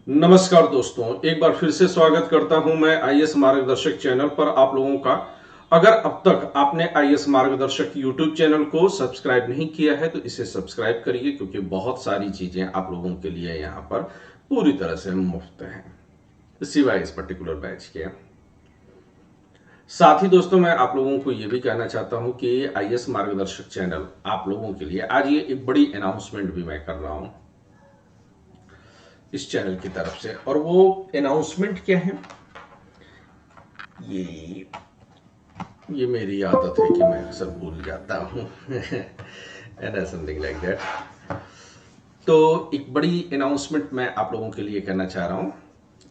नमस्कार दोस्तों, एक बार फिर से स्वागत करता हूं मैं आईएएस मार्गदर्शक चैनल पर आप लोगों का। अगर अब तक आपने आईएएस मार्गदर्शक यूट्यूब चैनल को सब्सक्राइब नहीं किया है तो इसे सब्सक्राइब करिए, क्योंकि बहुत सारी चीजें आप लोगों के लिए यहां पर पूरी तरह से मुफ्त हैं, सिवाय इस पर्टिकुलर बैच के। साथ ही दोस्तों, मैं आप लोगों को यह भी कहना चाहता हूं कि आईएएस मार्गदर्शक चैनल आप लोगों के लिए आज ये एक बड़ी अनाउंसमेंट भी मैं कर रहा हूं इस चैनल की तरफ से। और वो अनाउंसमेंट क्या है, ये ये मेरी आदत है कि मैं अक्सर भूल जाता हूँ एंड समथिंग लाइक दैट। तो एक बड़ी अनाउंसमेंट मैं आप लोगों के लिए करना चाह रहा हूँ,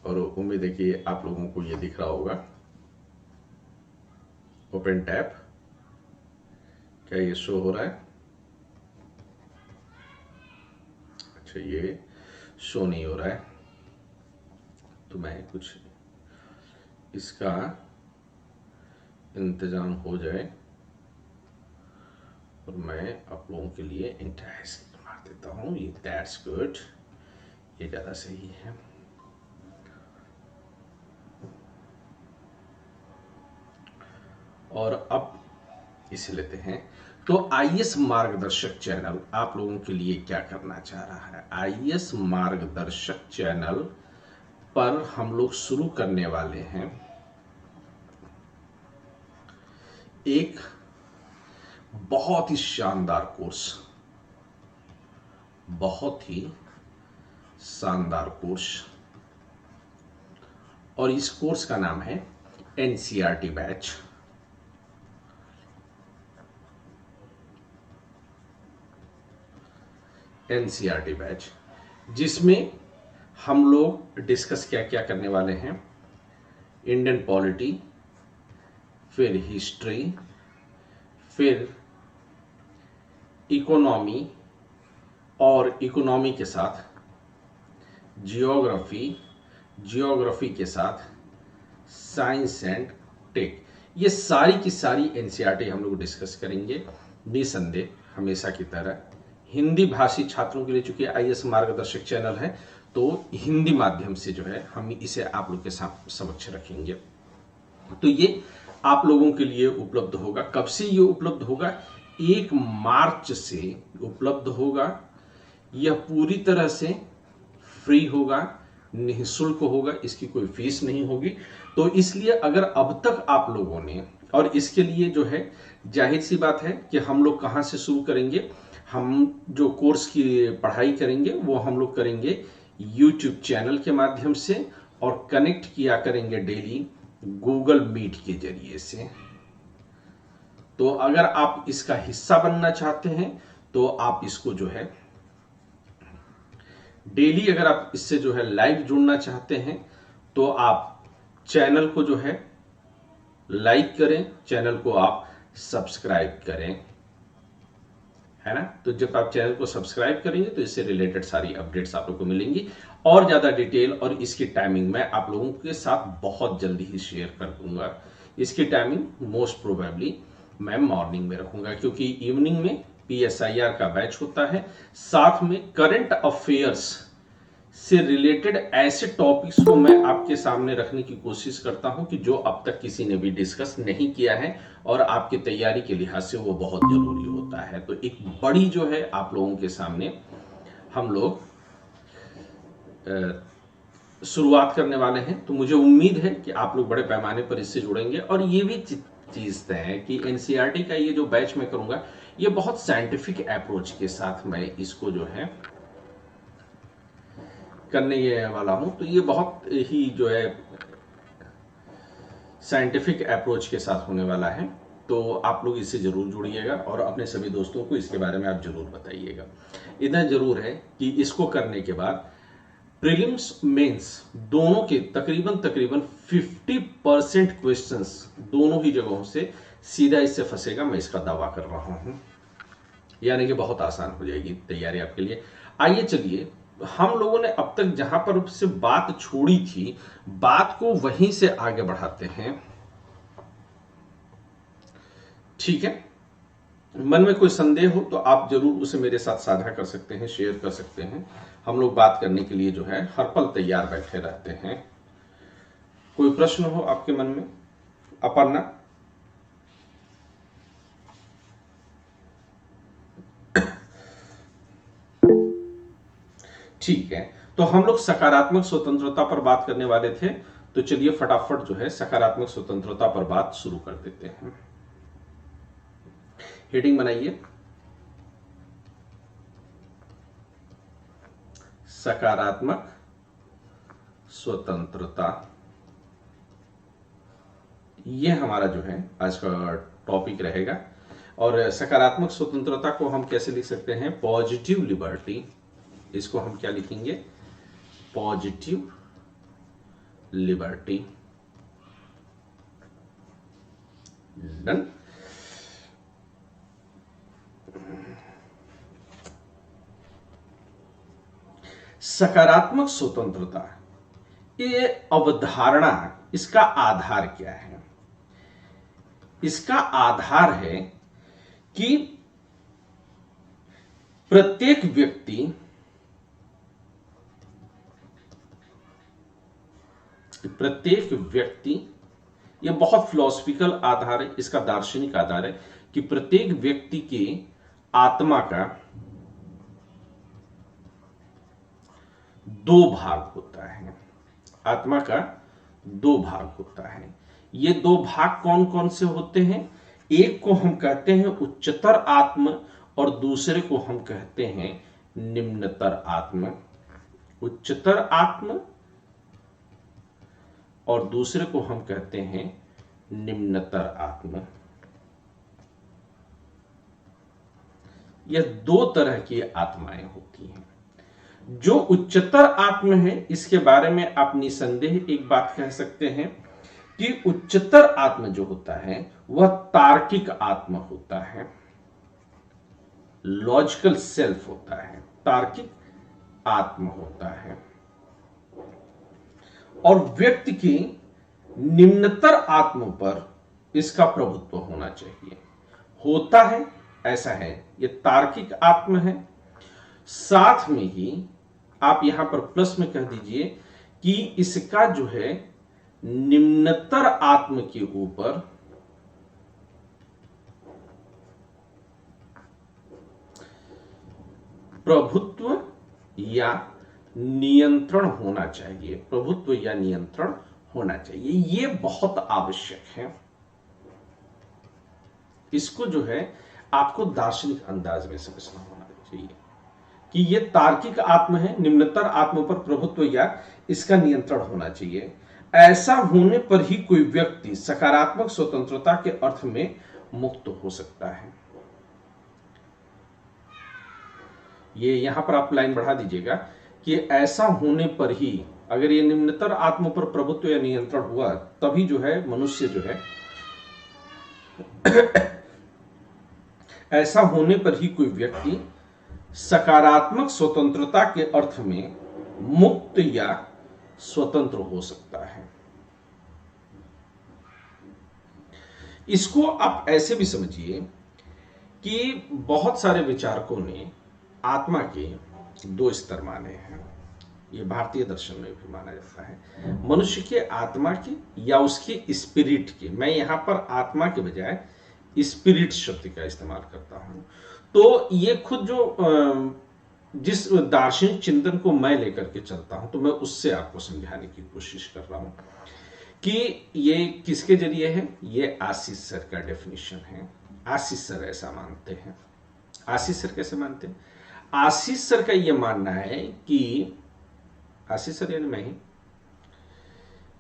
और उम्मीद है कि आप लोगों को ये दिख रहा होगा। ओपन टैब, क्या ये शो हो रहा है? अच्छा, ये शो नहीं हो रहा है, तो मैं कुछ इसका इंतजाम हो जाए और मैं आप लोगों के लिए एंटायर स्क्रीन मार देता हूँ। ये दैट्स गुड, ये ज़्यादा सही है। और अब इसे लेते हैं। तो आईएएस मार्गदर्शक चैनल आप लोगों के लिए क्या करना चाह रहा है? आईएएस मार्गदर्शक चैनल पर हम लोग शुरू करने वाले हैं एक बहुत ही शानदार कोर्स, बहुत ही शानदार कोर्स। और इस कोर्स का नाम है एनसीईआरटी बैच। एनसीईआरटी बैच जिसमें हम लोग डिस्कस क्या क्या करने वाले हैं? इंडियन पॉलिटी, फिर हिस्ट्री, फिर इकोनॉमी, और इकोनॉमी के साथ जियोग्राफी, जियोग्राफी के साथ साइंस एंड टेक। ये सारी की सारी एनसीईआरटी हम लोग डिस्कस करेंगे निसंदेह, हमेशा की तरह हिंदी भाषी छात्रों के लिए। चूंकि आईएएस मार्गदर्शक चैनल है तो हिंदी माध्यम से जो है हम इसे आप लोग के समक्ष रखेंगे। तो ये आप लोगों के लिए उपलब्ध होगा। कब से ये उपलब्ध होगा? 1 मार्च से उपलब्ध होगा। यह पूरी तरह से फ्री होगा, निःशुल्क होगा, इसकी कोई फीस नहीं होगी। तो इसलिए अगर अब तक आप लोगों ने, और इसके लिए जो है जाहिर सी बात है कि हम लोग कहाँ से शुरू करेंगे, हम जो कोर्स की पढ़ाई करेंगे वो हम लोग करेंगे यूट्यूब चैनल के माध्यम से, और कनेक्ट किया करेंगे डेली गूगल मीट के जरिए से। तो अगर आप इसका हिस्सा बनना चाहते हैं तो आप इसको जो है डेली, अगर आप इससे जो है लाइव जुड़ना चाहते हैं तो आप चैनल को जो है लाइक करें, चैनल को आप सब्सक्राइब करें, है ना। तो जब आप चैनल को सब्सक्राइब करेंगे तो इससे रिलेटेड सारी अपडेट्स आप लोग को मिलेंगी, और ज्यादा डिटेल और इसकी टाइमिंग मैं आप लोगों के साथ बहुत जल्दी ही शेयर कर दूंगा। इसकी टाइमिंग मोस्ट प्रोबेबली मैं मॉर्निंग में रखूंगा, क्योंकि इवनिंग में पीएसआईआर का बैच होता है। साथ में करंट अफेयर्स से रिलेटेड ऐसे टॉपिक्स को मैं आपके सामने रखने की कोशिश करता हूं कि जो अब तक किसी ने भी डिस्कस नहीं किया है, और आपकी तैयारी के लिहाज से वो बहुत जरूरी होता है। तो एक बड़ी जो है आप लोगों के सामने हम लोग शुरुआत करने वाले हैं। तो मुझे उम्मीद है कि आप लोग बड़े पैमाने पर इससे जुड़ेंगे। और ये भी चीज तय है कि एनसीईआरटी का ये जो बैच मैं करूंगा, ये बहुत साइंटिफिक अप्रोच के साथ मैं इसको जो है करने वाला हूं। तो ये बहुत ही जो है साइंटिफिक अप्रोच के साथ होने वाला है। तो आप लोग इससे जरूर जुड़िएगा और अपने सभी दोस्तों को इसके बारे में आप जरूर बताइएगा। इतना जरूर है कि इसको करने के बाद प्रीलिम्स मेंस दोनों के तकरीबन 50% क्वेश्चंस दोनों ही जगहों से सीधा इससे फंसेगा, मैं इसका दावा कर रहा हूं। यानी कि बहुत आसान हो जाएगी तैयारी आपके लिए। आइए चलिए, हम लोगों ने अब तक जहां पर से बात छोड़ी थी, बात को वहीं से आगे बढ़ाते हैं, ठीक है। मन में कोई संदेह हो तो आप जरूर उसे मेरे साथ साझा कर सकते हैं, शेयर कर सकते हैं। हम लोग बात करने के लिए जो है हर पल तैयार बैठे रहते हैं। कोई प्रश्न हो आपके मन में? अपर्णा? ठीक है, तो हम लोग सकारात्मक स्वतंत्रता पर बात करने वाले थे, तो चलिए फटाफट जो है सकारात्मक स्वतंत्रता पर बात शुरू कर देते हैं। हेडिंग बनाइए, सकारात्मक स्वतंत्रता। ये हमारा जो है आज का टॉपिक रहेगा। और सकारात्मक स्वतंत्रता को हम कैसे लिख सकते हैं? Positive liberty. इसको हम क्या लिखेंगे? Positive liberty. डन। सकारात्मक स्वतंत्रता, ये अवधारणा, इसका आधार क्या है? इसका आधार है कि प्रत्येक व्यक्ति, यह बहुत फिलोसफिकल आधार है, इसका दार्शनिक आधार है कि प्रत्येक व्यक्ति की आत्मा का दो भाग होता है। आत्मा का दो भाग होता है। ये दो भाग कौन कौन से होते हैं? एक को हम कहते हैं उच्चतर आत्म और दूसरे को हम कहते हैं निम्नतर आत्म। उच्चतर आत्म और दूसरे को हम कहते हैं निम्नतर आत्म। यह दो तरह की आत्माएं होती हैं। जो उच्चतर आत्म है, इसके बारे में आप निसंदेह एक बात कह सकते हैं कि उच्चतर आत्म जो होता है वह तार्किक आत्मा होता है, लॉजिकल सेल्फ होता है, तार्किक आत्मा होता है। और व्यक्ति की निम्नतर आत्मा पर इसका प्रभुत्व होना चाहिए। होता है, ऐसा है, यह तार्किक आत्मा है। साथ में ही आप यहां पर प्लस में कह दीजिए कि इसका जो है निम्नतर आत्म के ऊपर प्रभुत्व या नियंत्रण होना चाहिए। प्रभुत्व या नियंत्रण होना चाहिए, ये बहुत आवश्यक है। इसको जो है आपको दार्शनिक अंदाज में समझना होना चाहिए कि ये तार्किक आत्म है, निम्नतर आत्म पर प्रभुत्व या इसका नियंत्रण होना चाहिए। ऐसा होने पर ही कोई व्यक्ति सकारात्मक स्वतंत्रता के अर्थ में मुक्त हो सकता है। ये यहां पर आप लाइन बढ़ा दीजिएगा कि ऐसा होने पर ही, अगर ये निम्नतर आत्म पर प्रभुत्व या नियंत्रण हुआ, तभी जो है मनुष्य जो है ऐसा होने पर ही कोई व्यक्ति सकारात्मक स्वतंत्रता के अर्थ में मुक्त या स्वतंत्र हो सकता है। इसको आप ऐसे भी समझिए कि बहुत सारे विचारकों ने आत्मा के दो स्तर माने हैं। ये भारतीय दर्शन में भी माना जाता है, मनुष्य के आत्मा के या उसके स्पिरिट के। मैं यहां पर आत्मा के बजाय स्पिरिट शब्द का इस्तेमाल करता हूं। तो ये खुद जो जिस दार्शनिक चिंतन को मैं लेकर के चलता हूं, तो मैं उससे आपको समझाने की कोशिश कर रहा हूं कि ये किसके जरिए है। ये आशीष सर का डेफिनेशन है। आशीष सर ऐसा मानते हैं। आशीष सर कैसे मानते हैं? आशीष सर का यह मानना है कि, आशीष सर यानी मैं ही,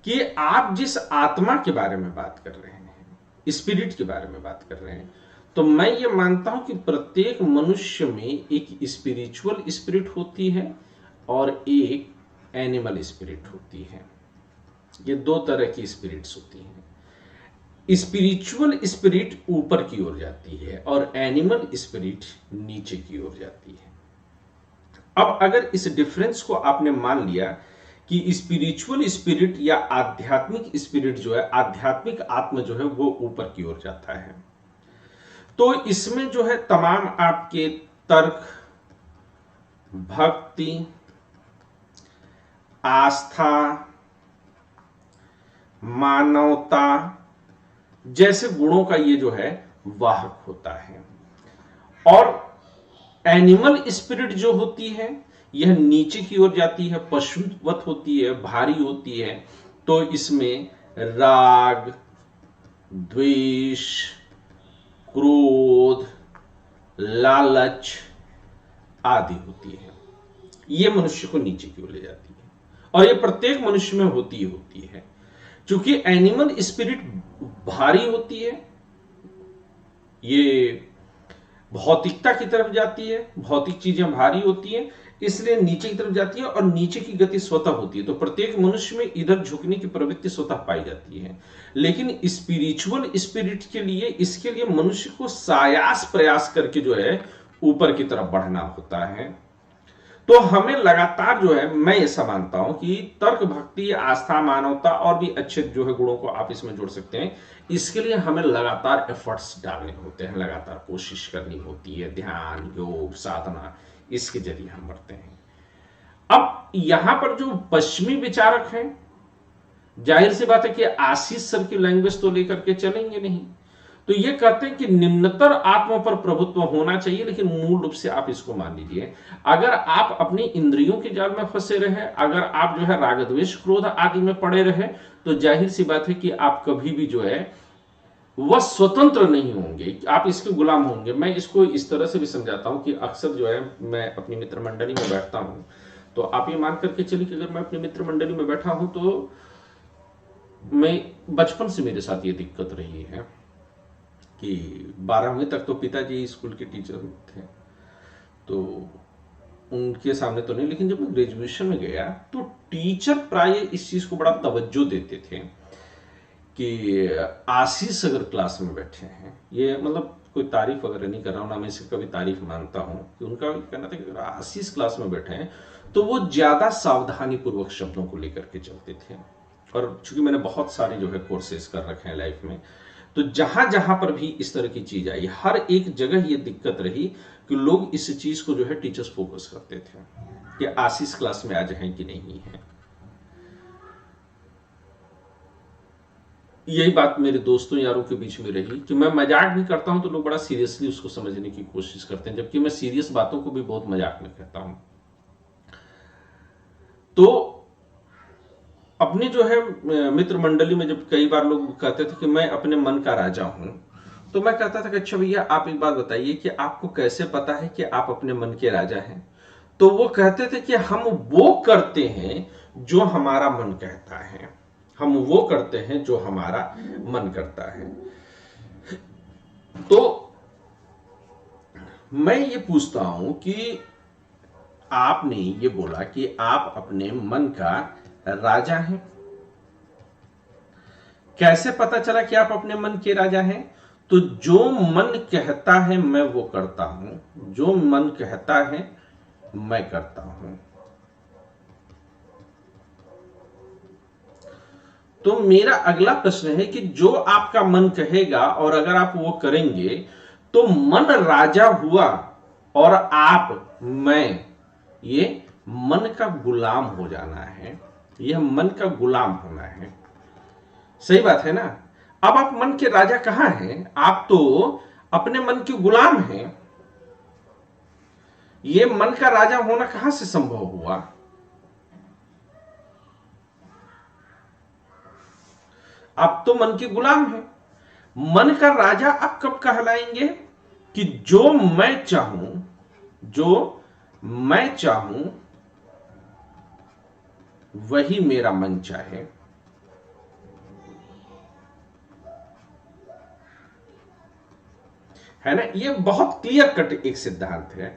कि आप जिस आत्मा के बारे में बात कर रहे हैं, स्पिरिट के बारे में बात कर रहे हैं, तो मैं ये मानता हूं कि प्रत्येक मनुष्य में एक स्पिरिचुअल स्पिरिट होती है और एक एनिमल स्पिरिट होती है। ये दो तरह की स्पिरिट्स होती हैं। स्पिरिचुअल स्पिरिट ऊपर की ओर जाती है और एनिमल स्पिरिट नीचे की ओर जाती है। अब अगर इस डिफरेंस को आपने मान लिया कि स्पिरिचुअल स्पिरिट या आध्यात्मिक स्पिरिट जो है, आध्यात्मिक आत्मा जो है वो ऊपर की ओर जाता है, तो इसमें जो है तमाम आपके तर्क, भक्ति, आस्था, मानवता जैसे गुणों का ये जो है वाहक होता है। और एनिमल स्पिरिट जो होती है यह नीचे की ओर जाती है, पशुवत होती है, भारी होती है। तो इसमें राग, द्वेष, क्रोध, लालच आदि होती है। ये मनुष्य को नीचे की ओर ले जाती है और ये प्रत्येक मनुष्य में होती है। क्योंकि एनिमल स्पिरिट भारी होती है, ये भौतिकता की तरफ जाती है, भौतिक चीजें भारी होती हैं, इसलिए नीचे की तरफ जाती है और नीचे की गति स्वतः होती है। तो प्रत्येक मनुष्य में इधर झुकने की प्रवृत्ति स्वतः पाई जाती है। लेकिन स्पिरिचुअल स्पिरिट के लिए, इसके लिए मनुष्य को सायास प्रयास करके जो है ऊपर की तरफ बढ़ना होता है। तो हमें लगातार जो है, मैं ऐसा मानता हूं कि तर्क, भक्ति, आस्था, मानवता और भी अच्छे जो है गुणों को आप इसमें जोड़ सकते हैं। इसके लिए हमें लगातार एफर्ट्स डालने होते हैं, लगातार कोशिश करनी होती है, ध्यान, योग, साधना, इसके जरिए हम बढ़ते हैं। अब यहां पर जो पश्चिमी विचारक हैं, जाहिर सी बात है कि आशीष सर की लैंग्वेज तो लेकर के चलेंगे नहीं। तो ये कहते हैं कि निम्नतर आत्मा पर प्रभुत्व होना चाहिए, लेकिन मूल रूप से आप इसको मान लीजिए, अगर आप अपनी इंद्रियों के जाल में फंसे रहे, अगर आप जो है राग, द्वेष, क्रोध आदि में पड़े रहे, तो जाहिर सी बात है कि आप कभी भी जो है वह स्वतंत्र नहीं होंगे, आप इसके गुलाम होंगे। मैं इसको इस तरह से भी समझाता हूं कि अक्सर जो है मैं अपनी मित्र मंडली में बैठता हूं, तो आप ये मान करके चलिए कि अगर मैं अपनी मित्र मंडली में बैठा हूं तो मैं बचपन से मेरे साथ ये दिक्कत रही है कि 12वीं तक तो पिताजी स्कूल के टीचर थे, तो उनके सामने तो नहीं, लेकिन जब मैं ग्रेजुएशन में गया तो टीचर प्राय इस चीज को बड़ा तवज्जो देते थे कि आशीष अगर क्लास में बैठे हैं, ये मतलब कोई तारीफ वगैरह नहीं कर रहा हूं ना, मैं इसे कभी तारीफ मानता हूं, कि उनका कहना था कि अगर आशीष क्लास में बैठे हैं तो वो ज्यादा सावधानी पूर्वक शब्दों को लेकर के चलते थे। और चूंकि मैंने बहुत सारे जो है कोर्सेज कर रखे हैं लाइफ में, तो जहां जहां पर भी इस तरह की चीज आई, हर एक जगह ये दिक्कत रही कि लोग इस चीज को जो है टीचर्स फोकस करते थे कि आशीष क्लास में आज हैं कि नहीं है। यही बात मेरे दोस्तों यारों के बीच में रही कि मैं मजाक भी करता हूं तो लोग बड़ा सीरियसली उसको समझने की कोशिश करते हैं, जबकि मैं सीरियस बातों को भी बहुत मजाक में कहता हूं। तो अपनी जो है मित्र मंडली में जब कई बार लोग कहते थे कि मैं अपने मन का राजा हूं, तो मैं कहता था कि अच्छा भैया आप एक बात बताइए कि आपको कैसे पता है कि आप अपने मन के राजा हैं? तो वो कहते थे कि हम वो करते हैं जो हमारा मन कहता है, हम वो करते हैं जो हमारा मन करता है। तो मैं ये पूछता हूं कि आपने ये बोला कि आप अपने मन का राजा हैं, कैसे पता चला कि आप अपने मन के राजा हैं? तो जो मन कहता है मैं वो करता हूं, जो मन कहता है मैं करता हूं। तो मेरा अगला प्रश्न है कि जो आपका मन कहेगा और अगर आप वो करेंगे तो मन राजा हुआ और आप, मैं, ये मन का गुलाम हो जाना है, यह मन का गुलाम होना है। सही बात है ना? अब आप मन के राजा कहां हैं? आप तो अपने मन के गुलाम हैं। ये मन का राजा होना कहां से संभव हुआ? आप तो मन के गुलाम हैं। मन का राजा आप कब कहलाएंगे? कि जो मैं चाहूं, जो मैं चाहूं वही मेरा मन चाहे। है ना? ये बहुत क्लियर कट एक सिद्धांत है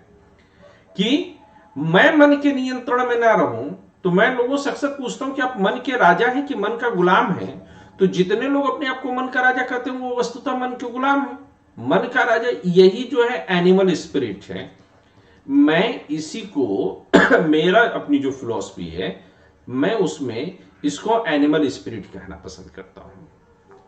कि मैं मन के नियंत्रण में ना रहूं। तो मैं लोगों से अक्सर पूछता हूं कि आप मन के राजा हैं कि मन का गुलाम हैं? तो जितने लोग अपने आप को मन का राजा कहते हैं वो वस्तुतः मन के गुलाम है। मन का राजा यही जो है एनिमल स्पिरिट है। मैं इसी को मेरा अपनी जो फिलॉसफी है, मैं उसमें इसको एनिमल स्पिरिट कहना पसंद करता हूं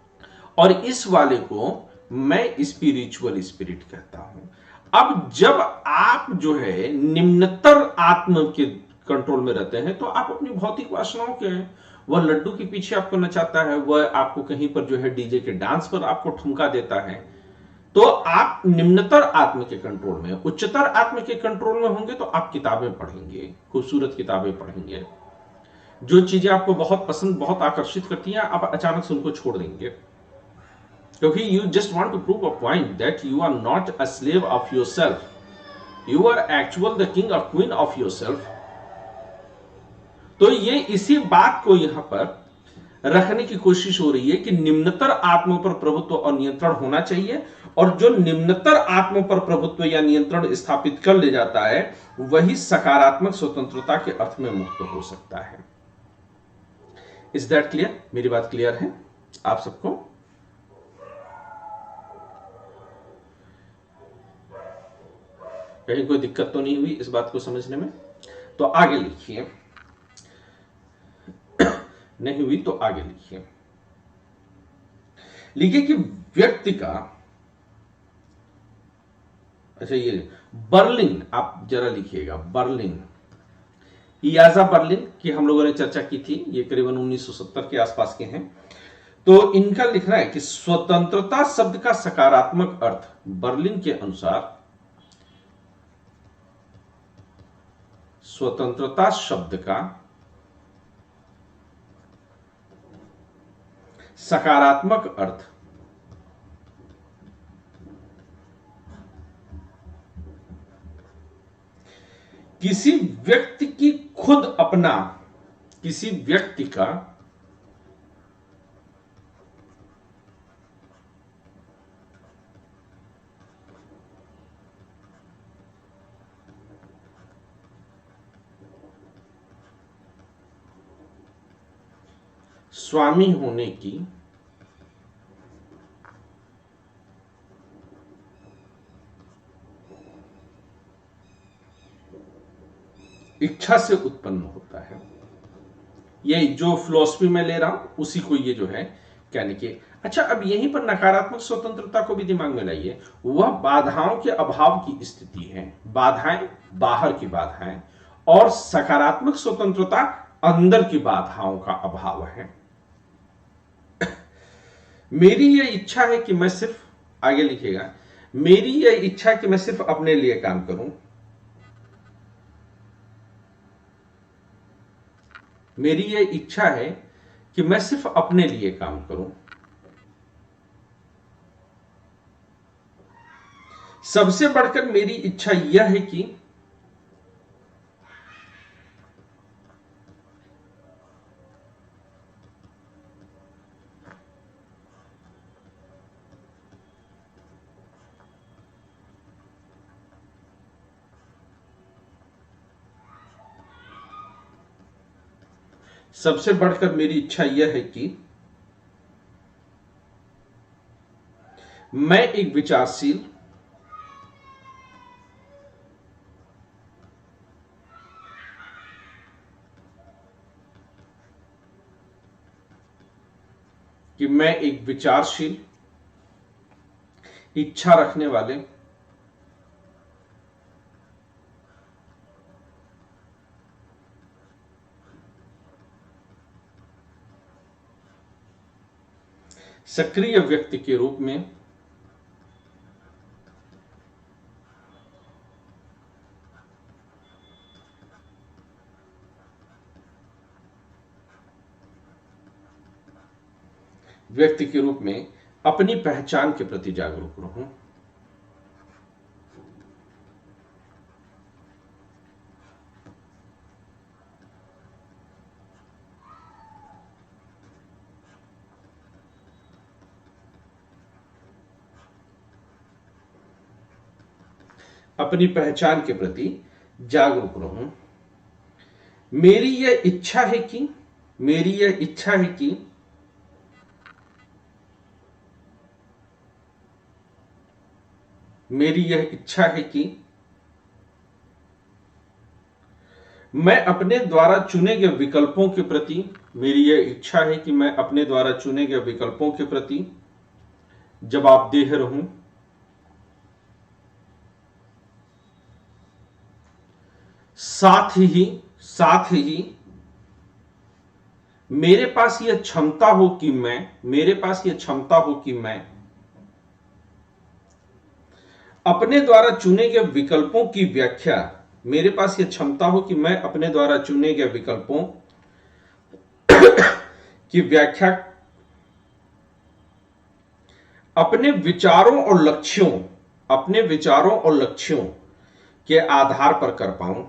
और इस वाले को मैं स्पिरिचुअल स्पिरिट कहता हूं। अब जब आप जो है निम्नतर आत्म के कंट्रोल में रहते हैं तो आप अपनी भौतिक वासनाओं के हैं। वह लड्डू के पीछे आपको नचाता है, वह आपको कहीं पर जो है डीजे के डांस पर आपको ठुमका देता है, तो आप निम्नतर आत्म के कंट्रोल में, उच्चतर आत्म के कंट्रोल में होंगे तो आप किताबें पढ़ेंगे, खूबसूरत किताबें पढ़ेंगे, जो चीजें आपको बहुत पसंद, बहुत आकर्षित करती हैं, आप अचानक से उनको छोड़ देंगे, क्योंकि you just want to prove a point that you are not a slave of yourself, you are actual the king और क्वीन ऑफ योरसेल्फ। तो ये इसी बात को यहां पर रखने की कोशिश हो रही है कि निम्नतर आत्मा पर प्रभुत्व और नियंत्रण होना चाहिए, और जो निम्नतर आत्मा पर प्रभुत्व या नियंत्रण स्थापित कर ले जाता है वही सकारात्मक स्वतंत्रता के अर्थ में मुक्त हो सकता है। Is that clear? मेरी बात क्लियर है आप सबको? कहीं कोई दिक्कत तो नहीं हुई इस बात को समझने में? तो आगे लिखिए, नहीं हुई तो आगे लिखिए। लिखिए कि व्यक्ति का, अच्छा ये बर्लिन आप जरा लिखिएगा, बर्लिन, इयाजा बर्लिन की हम लोगों ने चर्चा की थी, ये करीबन 1970 के आसपास के हैं। तो इनका लिखना है कि स्वतंत्रता शब्द का सकारात्मक अर्थ बर्लिन के अनुसार, स्वतंत्रता शब्द का सकारात्मक अर्थ किसी व्यक्ति की खुद अपना, किसी व्यक्ति का स्वामी होने की इच्छा से उत्पन्न होता है। ये जो फिलॉसफी में ले रहा हूं उसी को ये जो है कहने की। अच्छा, अब यहीं पर नकारात्मक स्वतंत्रता को भी दिमाग में लाइए। वह बाधाओं के अभाव की स्थिति है, बाधाएं बाहर की बाधाएं, और सकारात्मक स्वतंत्रता अंदर की बाधाओं का अभाव है। मेरी यह इच्छा है कि मैं सिर्फ, आगे लिखिएगा, मेरी यह इच्छा है कि मैं सिर्फ अपने लिए काम करूं, मेरी यह इच्छा है कि मैं सिर्फ अपने लिए काम करूं। सबसे बढ़कर मेरी इच्छा यह है कि सबसे बढ़कर मेरी इच्छा यह है कि मैं एक विचारशील, इच्छा रखने वाले, सक्रिय व्यक्ति के रूप में अपनी पहचान के प्रति जागरूक रहूं। अपनी पहचान के प्रति जागरूक रहूं। मेरी यह इच्छा है कि मेरी यह इच्छा है कि मेरी यह इच्छा है कि मैं अपने द्वारा चुने गए विकल्पों के प्रति, मेरी यह इच्छा है कि मैं अपने द्वारा चुने गए विकल्पों के प्रति जवाबदेह रहूं। साथ ही मेरे पास यह क्षमता हो कि मैं अपने द्वारा चुने गए विकल्पों की व्याख्या मेरे पास यह क्षमता हो कि मैं अपने द्वारा चुने गए विकल्पों की व्याख्या अपने विचारों और लक्ष्यों के आधार पर कर पाऊं।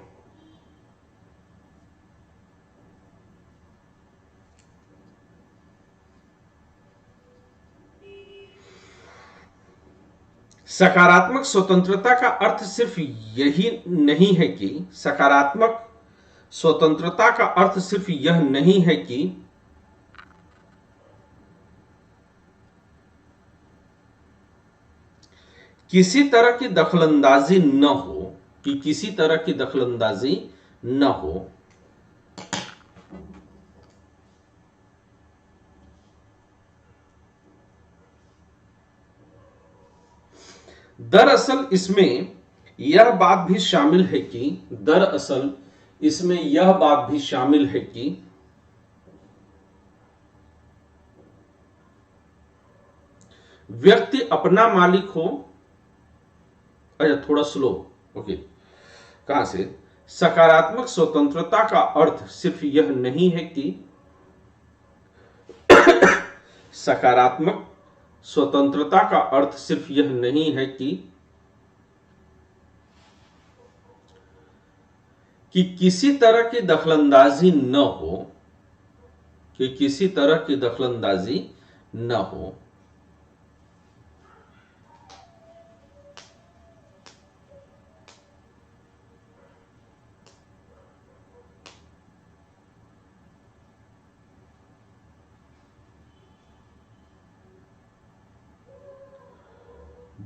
सकारात्मक स्वतंत्रता का अर्थ सिर्फ यही नहीं है कि सकारात्मक स्वतंत्रता का अर्थ सिर्फ यह नहीं है कि किसी तरह की दखलंदाजी न हो दरअसल इसमें यह बात भी शामिल है कि व्यक्ति अपना मालिक हो। अच्छा, थोड़ा स्लो, ओके। कहां से? सकारात्मक स्वतंत्रता का अर्थ सिर्फ यह नहीं है कि सकारात्मक स्वतंत्रता का अर्थ सिर्फ यह नहीं है कि किसी तरह की दखलंदाजी न हो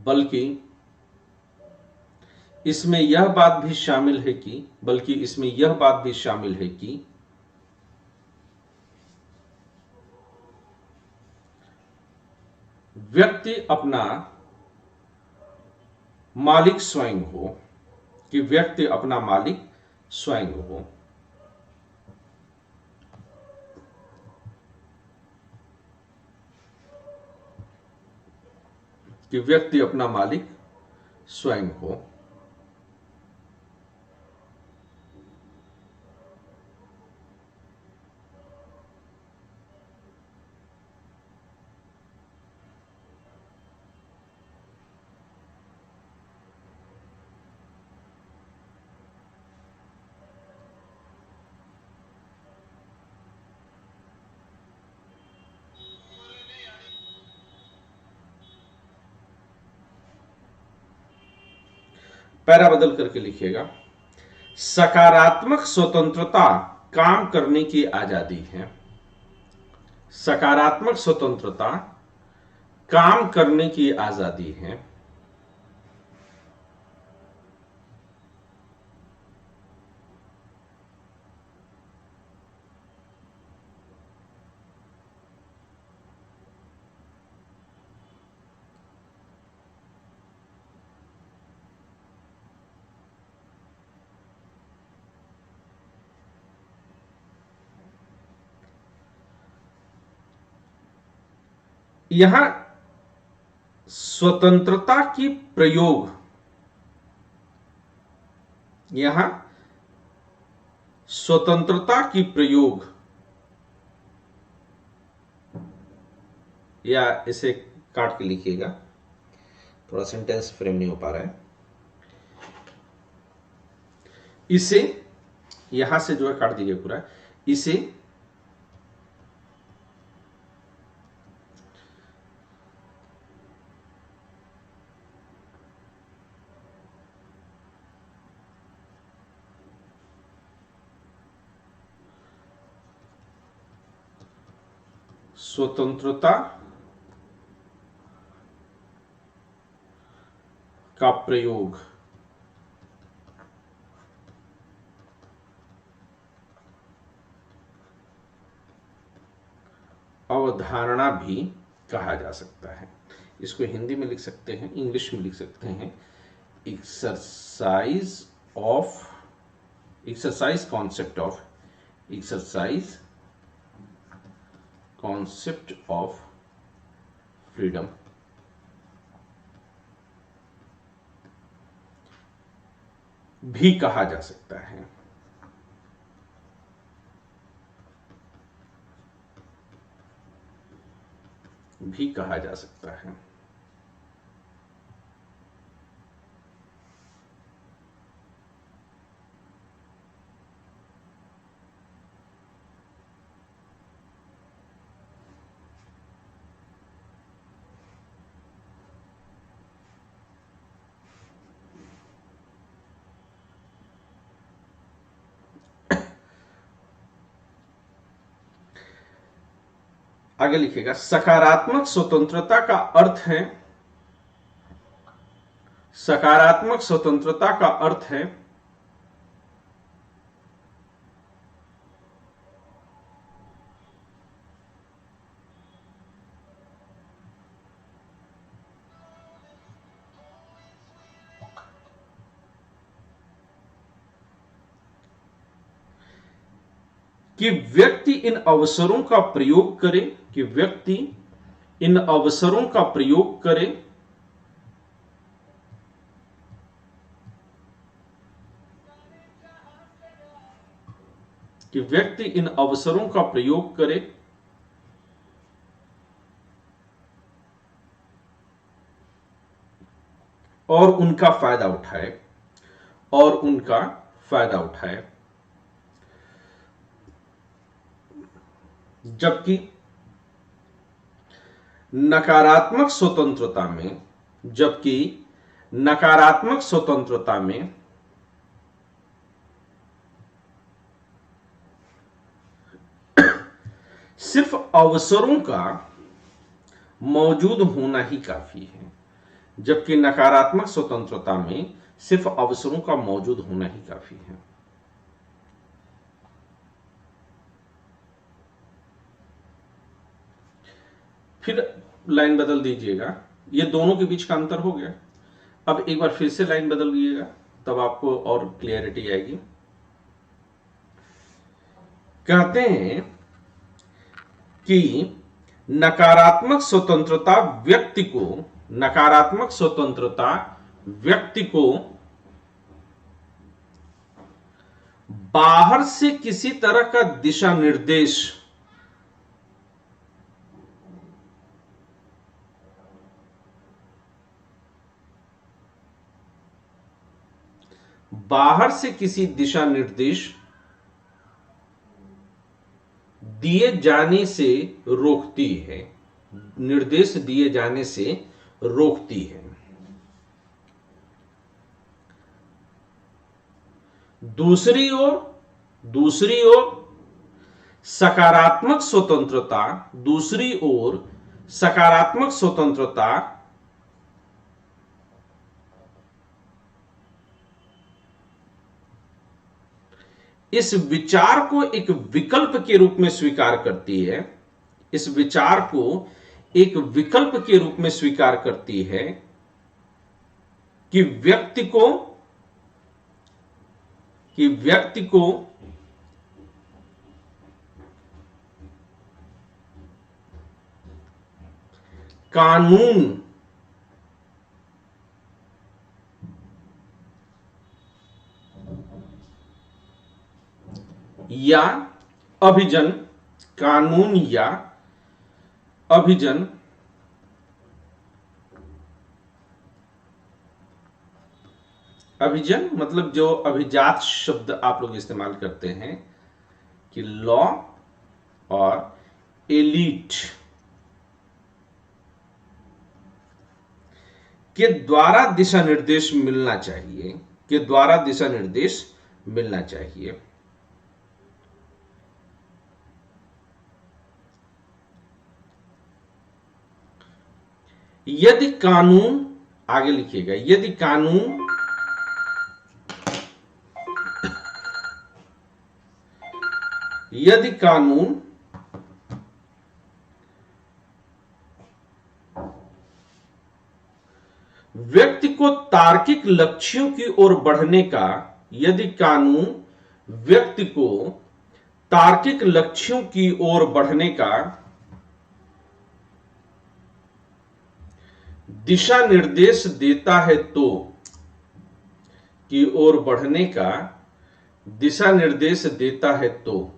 बल्कि इसमें यह बात भी शामिल है कि व्यक्ति अपना मालिक स्वयं हो। पैरा बदल करके लिखिएगा। सकारात्मक स्वतंत्रता काम करने की आजादी है। सकारात्मक स्वतंत्रता काम करने की आजादी है। यहां स्वतंत्रता की प्रयोग या इसे काट के लिखिएगा, थोड़ा सेंटेंस फ्रेम नहीं हो पा रहा है। इसे यहां से जो है काट दीजिए पूरा। इसे स्वतंत्रता का प्रयोग अवधारणा भी कहा जा सकता है। इसको हिंदी में लिख सकते हैं, इंग्लिश में लिख सकते हैं। Exercise of exercise concept of exercise concept of freedom भी कहा जा सकता है। भी कहा जा सकता है। आगे लिखिएगा, सकारात्मक स्वतंत्रता का अर्थ है, सकारात्मक स्वतंत्रता का अर्थ है कि व्यक्ति इन अवसरों का प्रयोग करे, कि व्यक्ति इन अवसरों का प्रयोग करे कि व्यक्ति इन अवसरों का प्रयोग करे और उनका फायदा उठाए, और उनका फायदा उठाए। जबकि नकारात्मक स्वतंत्रता में, जबकि नकारात्मक स्वतंत्रता में सिर्फ अवसरों का मौजूद होना ही काफी है, जबकि नकारात्मक स्वतंत्रता में सिर्फ अवसरों का मौजूद होना ही काफी है। फिर लाइन बदल दीजिएगा, ये दोनों के बीच का अंतर हो गया। अब एक बार फिर से लाइन बदल दीजिएगा, तब आपको और क्लियरिटी आएगी। कहते हैं कि नकारात्मक स्वतंत्रता व्यक्ति को, नकारात्मक स्वतंत्रता व्यक्ति को बाहर से किसी तरह का दिशा निर्देश, बाहर से किसी दिशा निर्देश दिए जाने से रोकती है, निर्देश दिए जाने से रोकती है। दूसरी ओर सकारात्मक स्वतंत्रता, दूसरी ओर सकारात्मक स्वतंत्रता इस विचार को एक विकल्प के रूप में स्वीकार करती है, इस विचार को एक विकल्प के रूप में स्वीकार करती है कि व्यक्ति को कानून या अभिजन, कानून या अभिजन अभिजन मतलब जो अभिजात शब्द आप लोग इस्तेमाल करते हैं कि लॉ और एलीट के द्वारा दिशा निर्देश मिलना चाहिए, के द्वारा दिशा निर्देश मिलना चाहिए। यदि कानून, आगे लिखिएगा, यदि कानून व्यक्ति को तार्किक लक्ष्यों की ओर बढ़ने का, यदि कानून व्यक्ति को तार्किक लक्ष्यों की ओर बढ़ने का दिशा निर्देश देता है तो की ओर बढ़ने का दिशा निर्देश देता है तो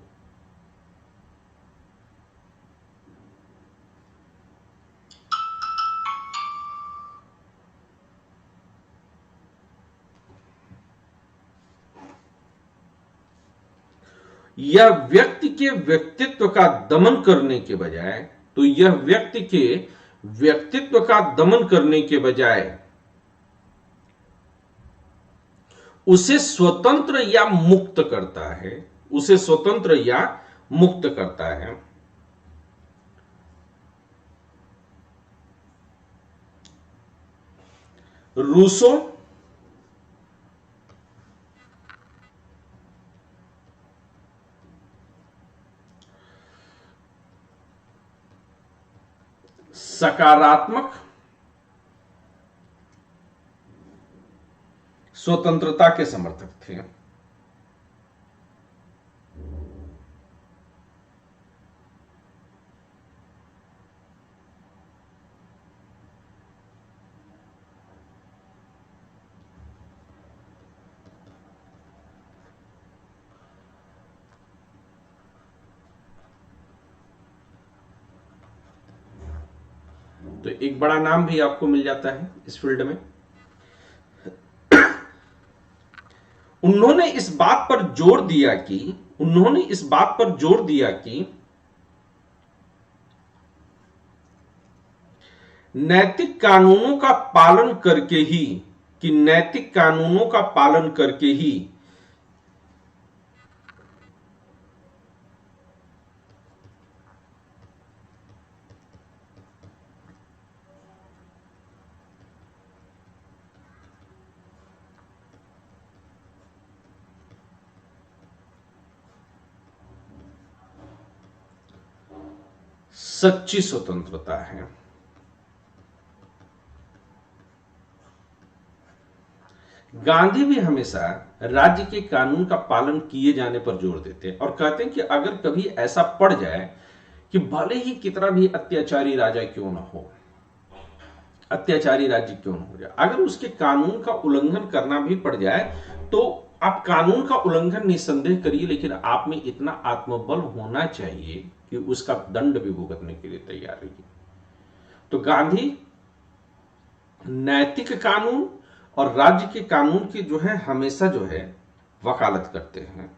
यह व्यक्ति के व्यक्तित्व का दमन करने के बजाय तो यह व्यक्ति के व्यक्तित्व का दमन करने के बजाय उसे स्वतंत्र या मुक्त करता है, उसे स्वतंत्र या मुक्त करता है। रूसो सकारात्मक स्वतंत्रता के समर्थक थे। तो एक बड़ा नाम भी आपको मिल जाता है इस फील्ड में। उन्होंने इस बात पर जोर दिया कि नैतिक कानूनों का पालन करके ही सच्ची स्वतंत्रता है। गांधी भी हमेशा राज्य के कानून का पालन किए जाने पर जोर देते हैं और कहते हैं कि अगर कभी ऐसा पड़ जाए कि भले ही कितना भी अत्याचारी राज्य क्यों ना हो जाए, अगर उसके कानून का उल्लंघन करना भी पड़ जाए तो आप कानून का उल्लंघन निसंदेह करिए, लेकिन आप में इतना आत्मबल होना चाहिए कि उसका दंड भी भुगतने के लिए तैयार रहिए। तो गांधी नैतिक कानून और राज्य के कानून की जो है हमेशा जो है वकालत करते हैं।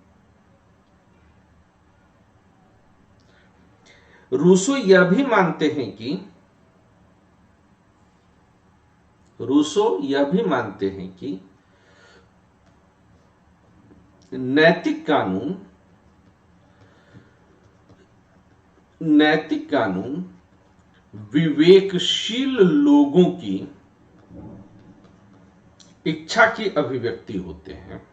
रूसो यह भी मानते हैं कि नैतिक कानून विवेकशील लोगों की इच्छा की अभिव्यक्ति होते हैं।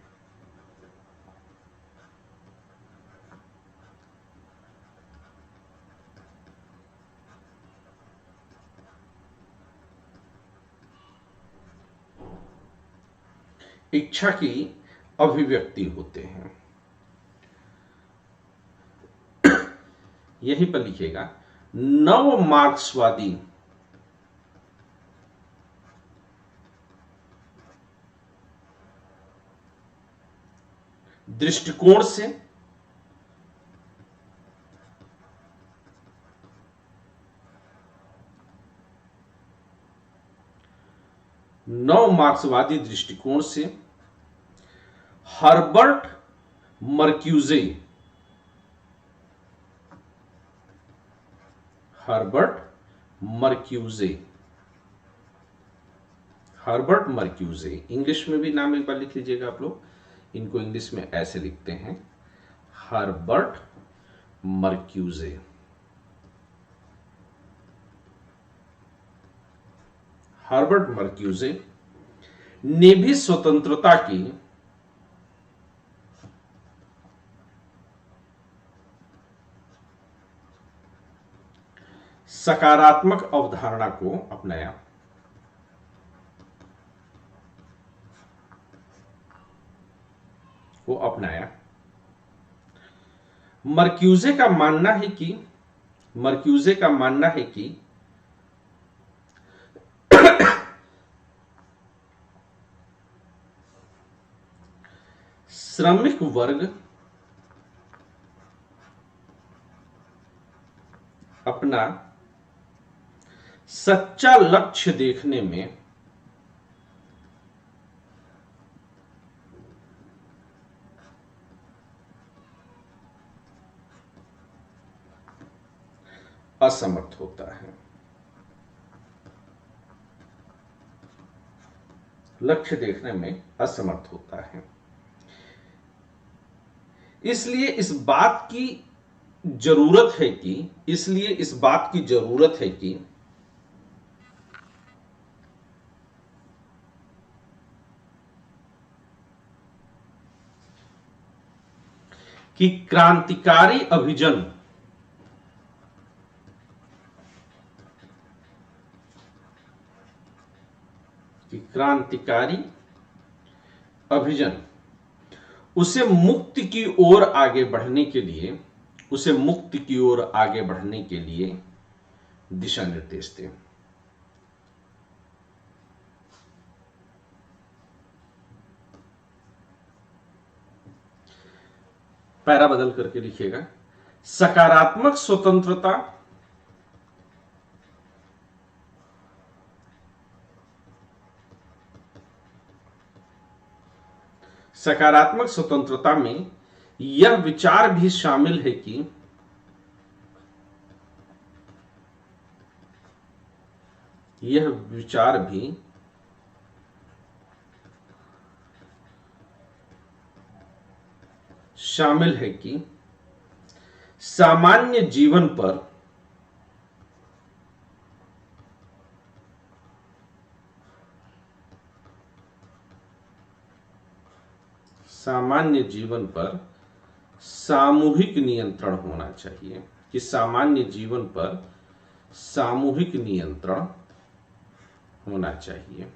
इच्छा की अभिव्यक्ति होते हैं। यहीं पर लिखिएगा नव मार्क्सवादी दृष्टिकोण से नव मार्क्सवादी दृष्टिकोण से हर्बर्ट मर्क्यूजे इंग्लिश में भी नाम एक बार लिख लीजिएगा आप लोग, इनको इंग्लिश में ऐसे लिखते हैं हर्बर्ट मर्क्यूजे ने भी स्वतंत्रता की सकारात्मक अवधारणा को अपनाया। मर्क्यूजे का मानना है कि मर्क्यूजे का मानना है कि श्रमिक वर्ग अपना सच्चा लक्ष्य देखने में असमर्थ होता है। लक्ष्य देखने में असमर्थ होता है। इसलिए इस बात की जरूरत है कि इसलिए इस बात की जरूरत है कि क्रांतिकारी अभिजन क्रांतिकारी अभिजन उसे मुक्ति की ओर आगे बढ़ने के लिए उसे मुक्ति की ओर आगे बढ़ने के लिए दिशा निर्देश दें। पैरा बदल करके लिखिएगा, सकारात्मक स्वतंत्रता सकारात्मक स्वतंत्रता में यह विचार भी शामिल है कि यह विचार भी शामिल है कि सामान्य जीवन पर सामान्य जीवन पर सामूहिक नियंत्रण होना चाहिए, कि सामान्य जीवन पर सामूहिक नियंत्रण होना चाहिए।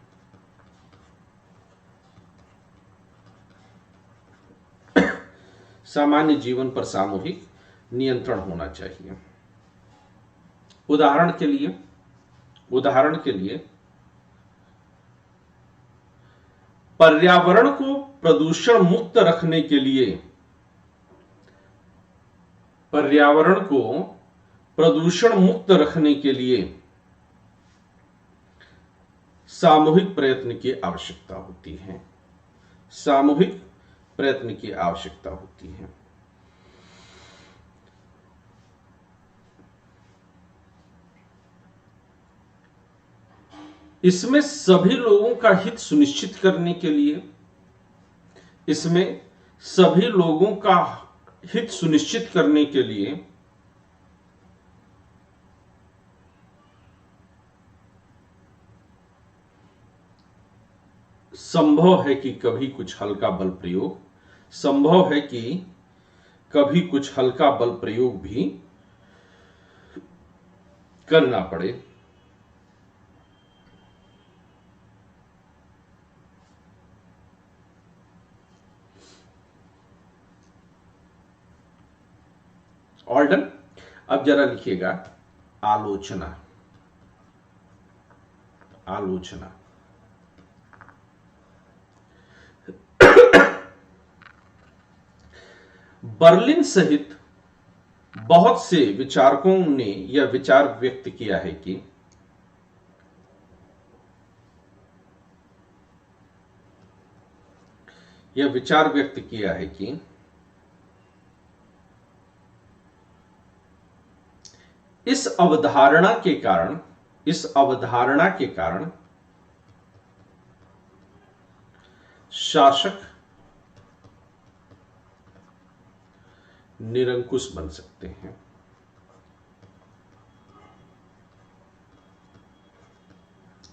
सामान्य जीवन पर सामूहिक नियंत्रण होना चाहिए। उदाहरण के लिए पर्यावरण को प्रदूषण मुक्त रखने के लिए पर्यावरण को प्रदूषण मुक्त रखने के लिए सामूहिक प्रयत्न की आवश्यकता होती है। सामूहिक प्रयत्न की आवश्यकता होती है। इसमें सभी लोगों का हित सुनिश्चित करने के लिए इसमें सभी लोगों का हित सुनिश्चित करने के लिए संभव है कि कभी कुछ हल्का बल प्रयोग संभव है कि कभी कुछ हल्का बल प्रयोग भी करना पड़े। ऑल्डन, अब जरा लिखिएगा आलोचना। आलोचना बर्लिन सहित बहुत से विचारकों ने यह विचार व्यक्त किया है कि इस अवधारणा के कारण शासक निरंकुश बन सकते हैं।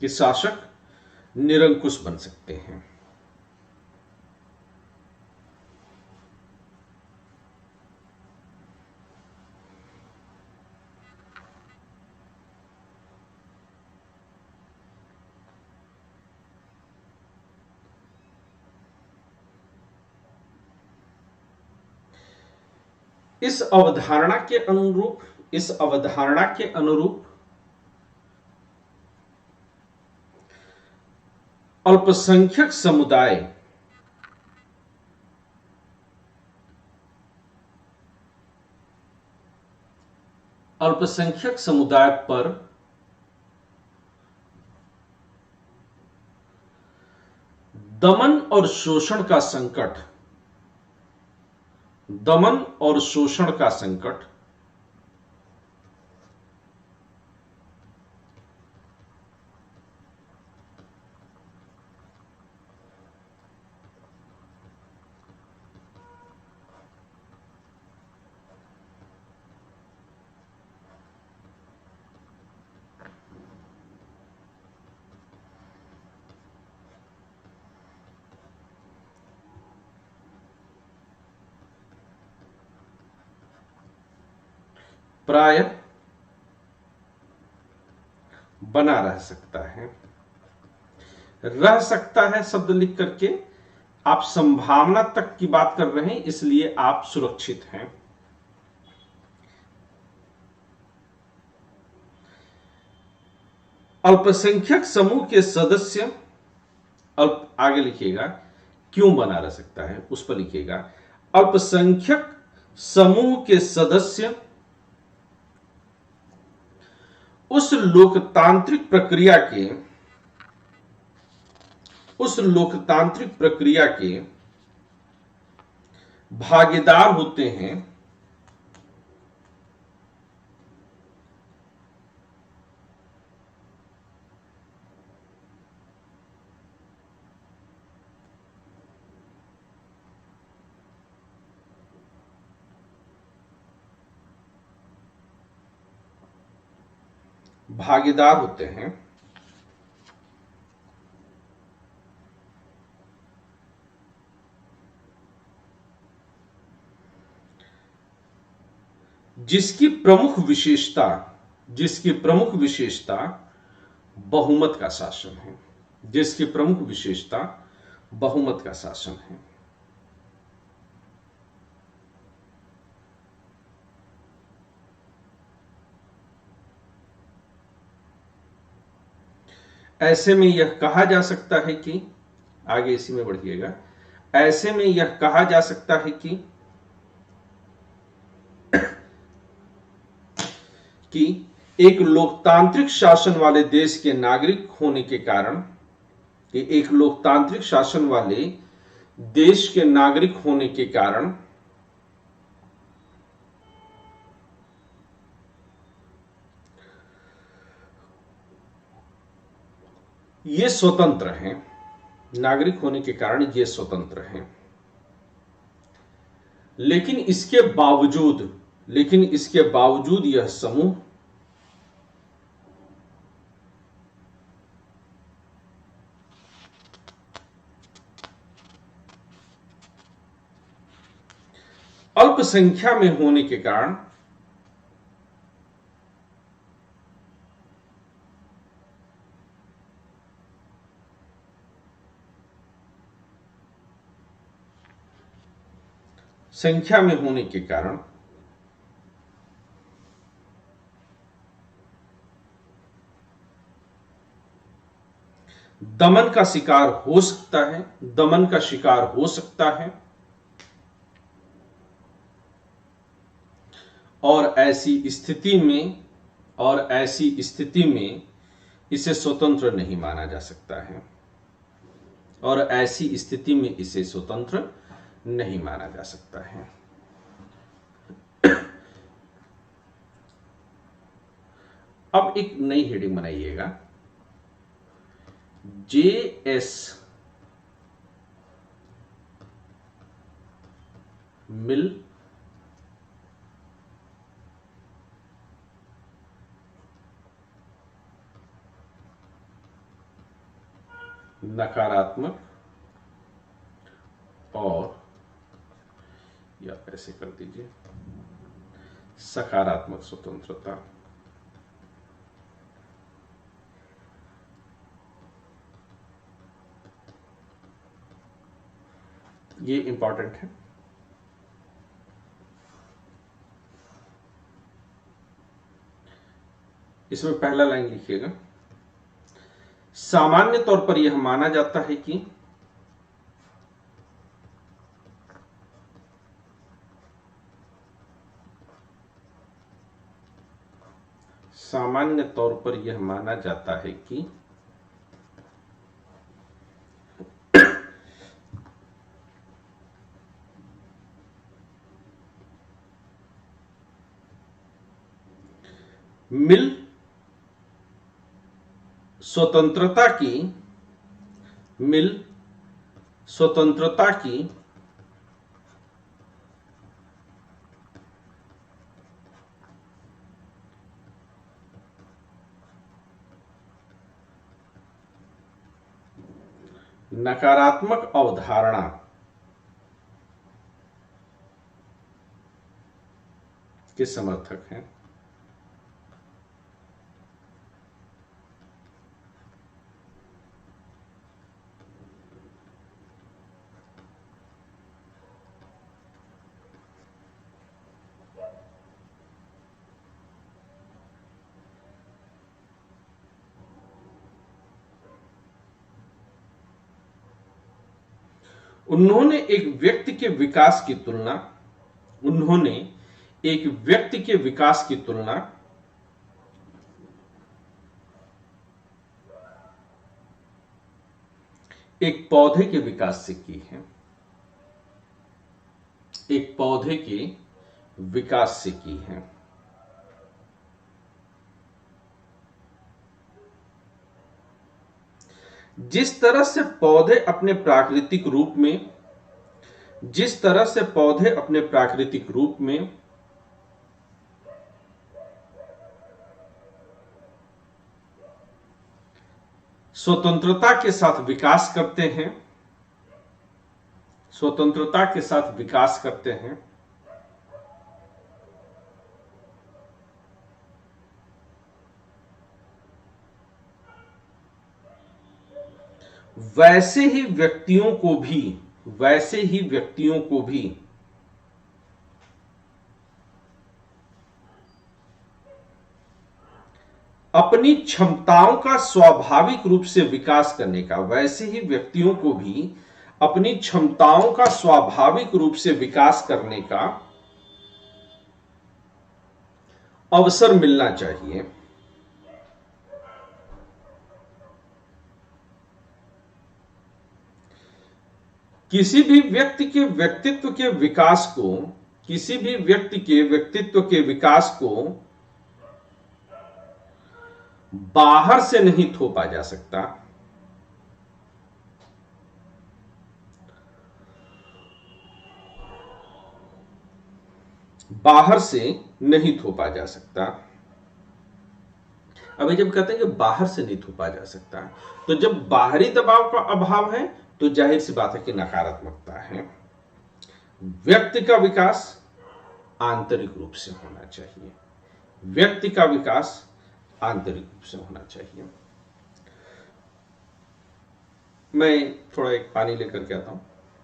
कि शासक निरंकुश बन सकते हैं। इस अवधारणा के अनुरूप अल्पसंख्यक समुदाय पर दमन और शोषण का संकट प्राय बना रह सकता है शब्द लिख करके आप संभावना तक की बात कर रहे हैं, इसलिए आप सुरक्षित हैं। अल्पसंख्यक समूह के सदस्य आगे लिखिएगा क्यों बना रह सकता है उस पर लिखिएगा। अल्पसंख्यक समूह के सदस्य उस लोकतांत्रिक प्रक्रिया के भागीदार होते हैं जिसकी प्रमुख विशेषता बहुमत का शासन है। ऐसे में यह कहा जा सकता है कि आगे इसी में बढ़िएगा। ऐसे में यह कहा जा सकता है कि एक लोकतांत्रिक शासन वाले देश के नागरिक होने के कारण ये स्वतंत्र हैं, नागरिक होने के कारण ये स्वतंत्र हैं। लेकिन इसके बावजूद यह समूह अल्पसंख्या में होने के कारण दमन का शिकार हो सकता है और ऐसी स्थिति में इसे स्वतंत्र नहीं माना जा सकता है। अब एक नई हेडिंग बनाइएगा, जेएस मिल नकारात्मक और या ऐसे कर दीजिए सकारात्मक स्वतंत्रता। ये इंपॉर्टेंट है। इसमें पहला लाइन लिखिएगा, सामान्य तौर पर यह माना जाता है कि सामान्य तौर पर यह माना जाता है कि मिल स्वतंत्रता की मिल स्वतंत्रता की नकारात्मक अवधारणा के समर्थक हैं। उन्होंने एक व्यक्ति के विकास की तुलना उन्होंने एक व्यक्ति के विकास की तुलना एक पौधे के विकास से की है। एक पौधे के विकास से की है। जिस तरह से पौधे अपने प्राकृतिक रूप में जिस तरह से पौधे अपने प्राकृतिक रूप में स्वतंत्रता के साथ विकास करते हैं स्वतंत्रता के साथ विकास करते हैं, वैसे ही व्यक्तियों को भी अपनी क्षमताओं का स्वाभाविक रूप से विकास करने का वैसे ही व्यक्तियों को भी अपनी क्षमताओं का स्वाभाविक रूप से विकास करने का अवसर मिलना चाहिए। किसी भी व्यक्ति के व्यक्तित्व के विकास को किसी भी व्यक्ति के व्यक्तित्व के विकास को बाहर से नहीं थोपा जा सकता। बाहर से नहीं थोपा जा सकता। अभी जब कहते हैं कि बाहर से नहीं थोपा जा सकता, तो जब बाहरी दबाव का अभाव है तो जाहिर सी बात है कि नकारात्मकता है। व्यक्ति का विकास आंतरिक रूप से होना चाहिए। व्यक्ति का विकास आंतरिक रूप से होना चाहिए। मैं थोड़ा एक पानी लेकर के आता हूं,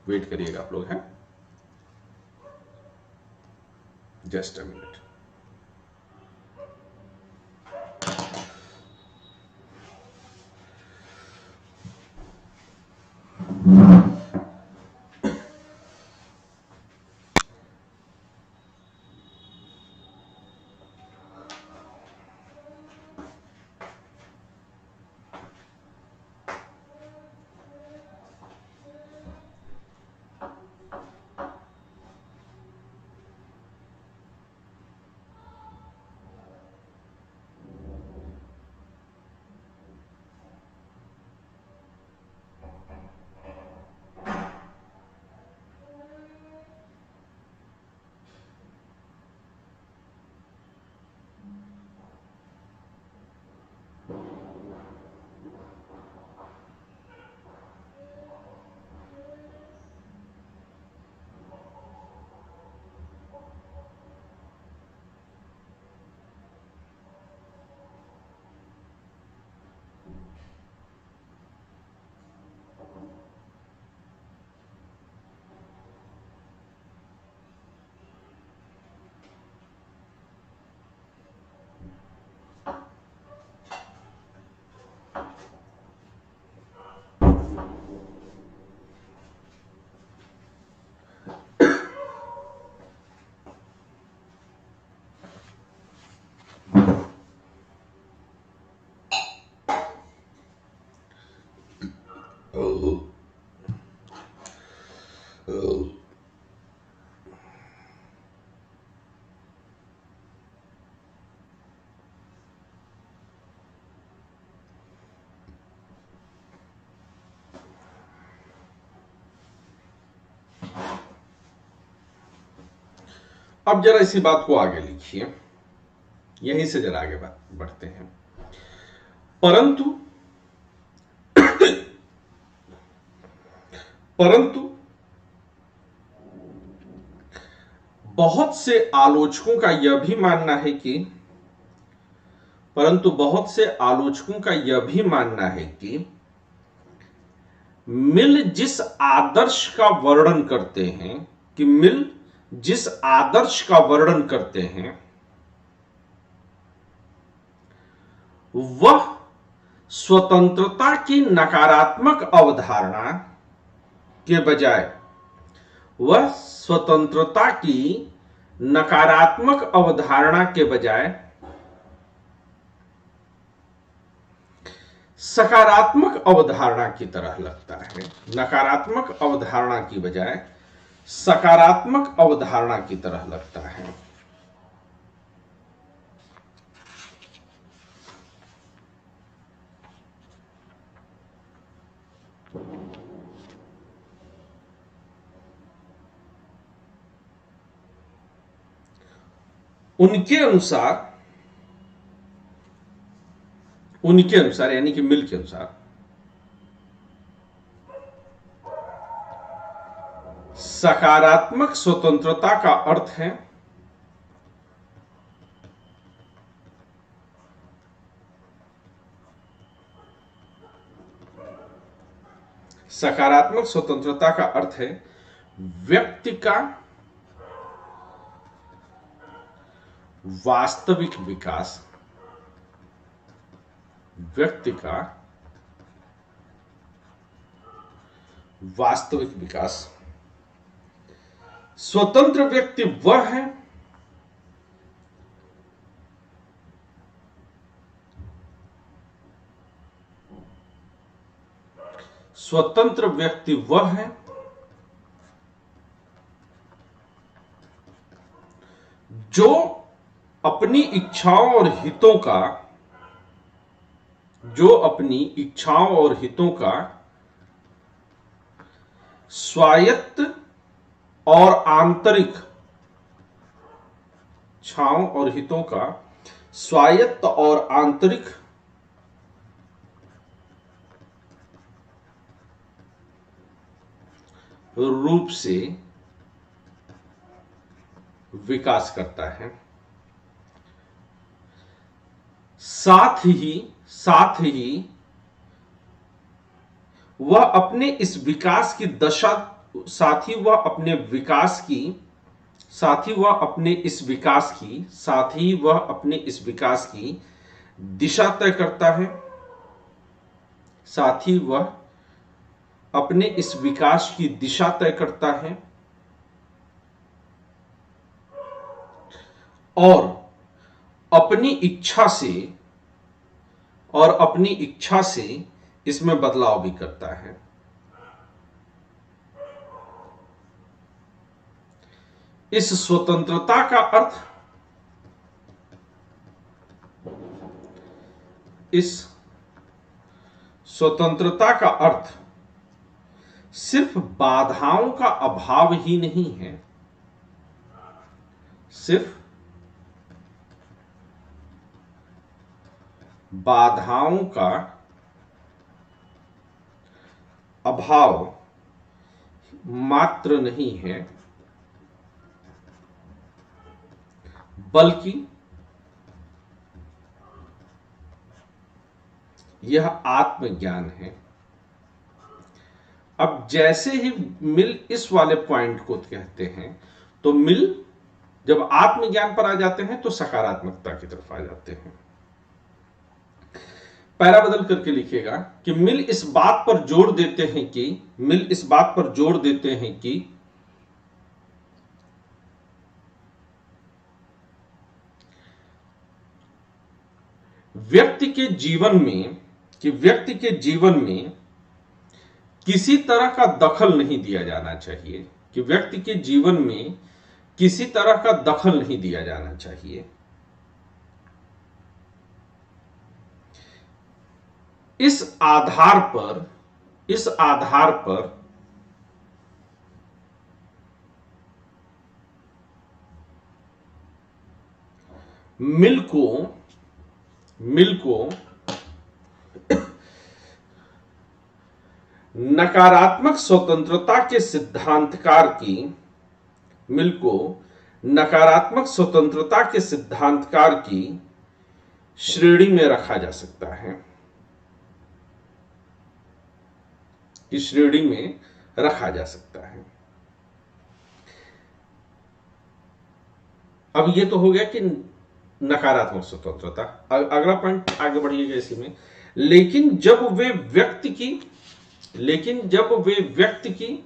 वेट करिएगा आप लोग, हैं जस्ट अ मिनट। अब जरा इसी बात को आगे लिखिए, यहीं से जरा आगे बात बढ़ते हैं। परंतु परंतु बहुत से आलोचकों का यह भी मानना है कि मिल जिस आदर्श का वर्णन करते हैं वह स्वतंत्रता की नकारात्मक अवधारणा के बजाय सकारात्मक अवधारणा की तरह लगता है। नकारात्मक अवधारणा की बजाय सकारात्मक अवधारणा की तरह लगता है। उनके अनुसार यानी कि मिल के अनुसार सकारात्मक स्वतंत्रता का अर्थ है व्यक्ति का वास्तविक विकास। स्वतंत्र व्यक्ति वह है जो अपनी इच्छाओं और हितों का स्वायत्त और आंतरिक रूप से विकास करता है। साथ ही वह अपने इस विकास की दशा साथ ही वह अपने इस विकास की दिशा तय करता है। और अपनी इच्छा से इसमें बदलाव भी करता है। इस स्वतंत्रता का अर्थ सिर्फ बाधाओं का अभाव ही नहीं है, बाधाओं का अभाव मात्र नहीं है, बल्कि यह आत्मज्ञान है। अब जैसे ही मिल इस वाले पॉइंट को कहते हैं, तो मिल जब आत्मज्ञान पर आ जाते हैं तो सकारात्मकता की तरफ आ जाते हैं। पैरा बदल करके लिखिएगा कि मिल इस बात पर जोर देते हैं कि व्यक्ति के जीवन में किसी तरह का दखल नहीं दिया जाना चाहिए। इस आधार पर मिल को नकारात्मक स्वतंत्रता के सिद्धांतकार की मिल को नकारात्मक स्वतंत्रता के सिद्धांतकार की श्रेणी में रखा जा सकता है, इस श्रेणी में रखा जा सकता है। अब ये तो हो गया कि नकारात्मक स्वतंत्रता। अगला पॉइंट आगे बढ़िएगा इसी में। लेकिन जब वे व्यक्ति की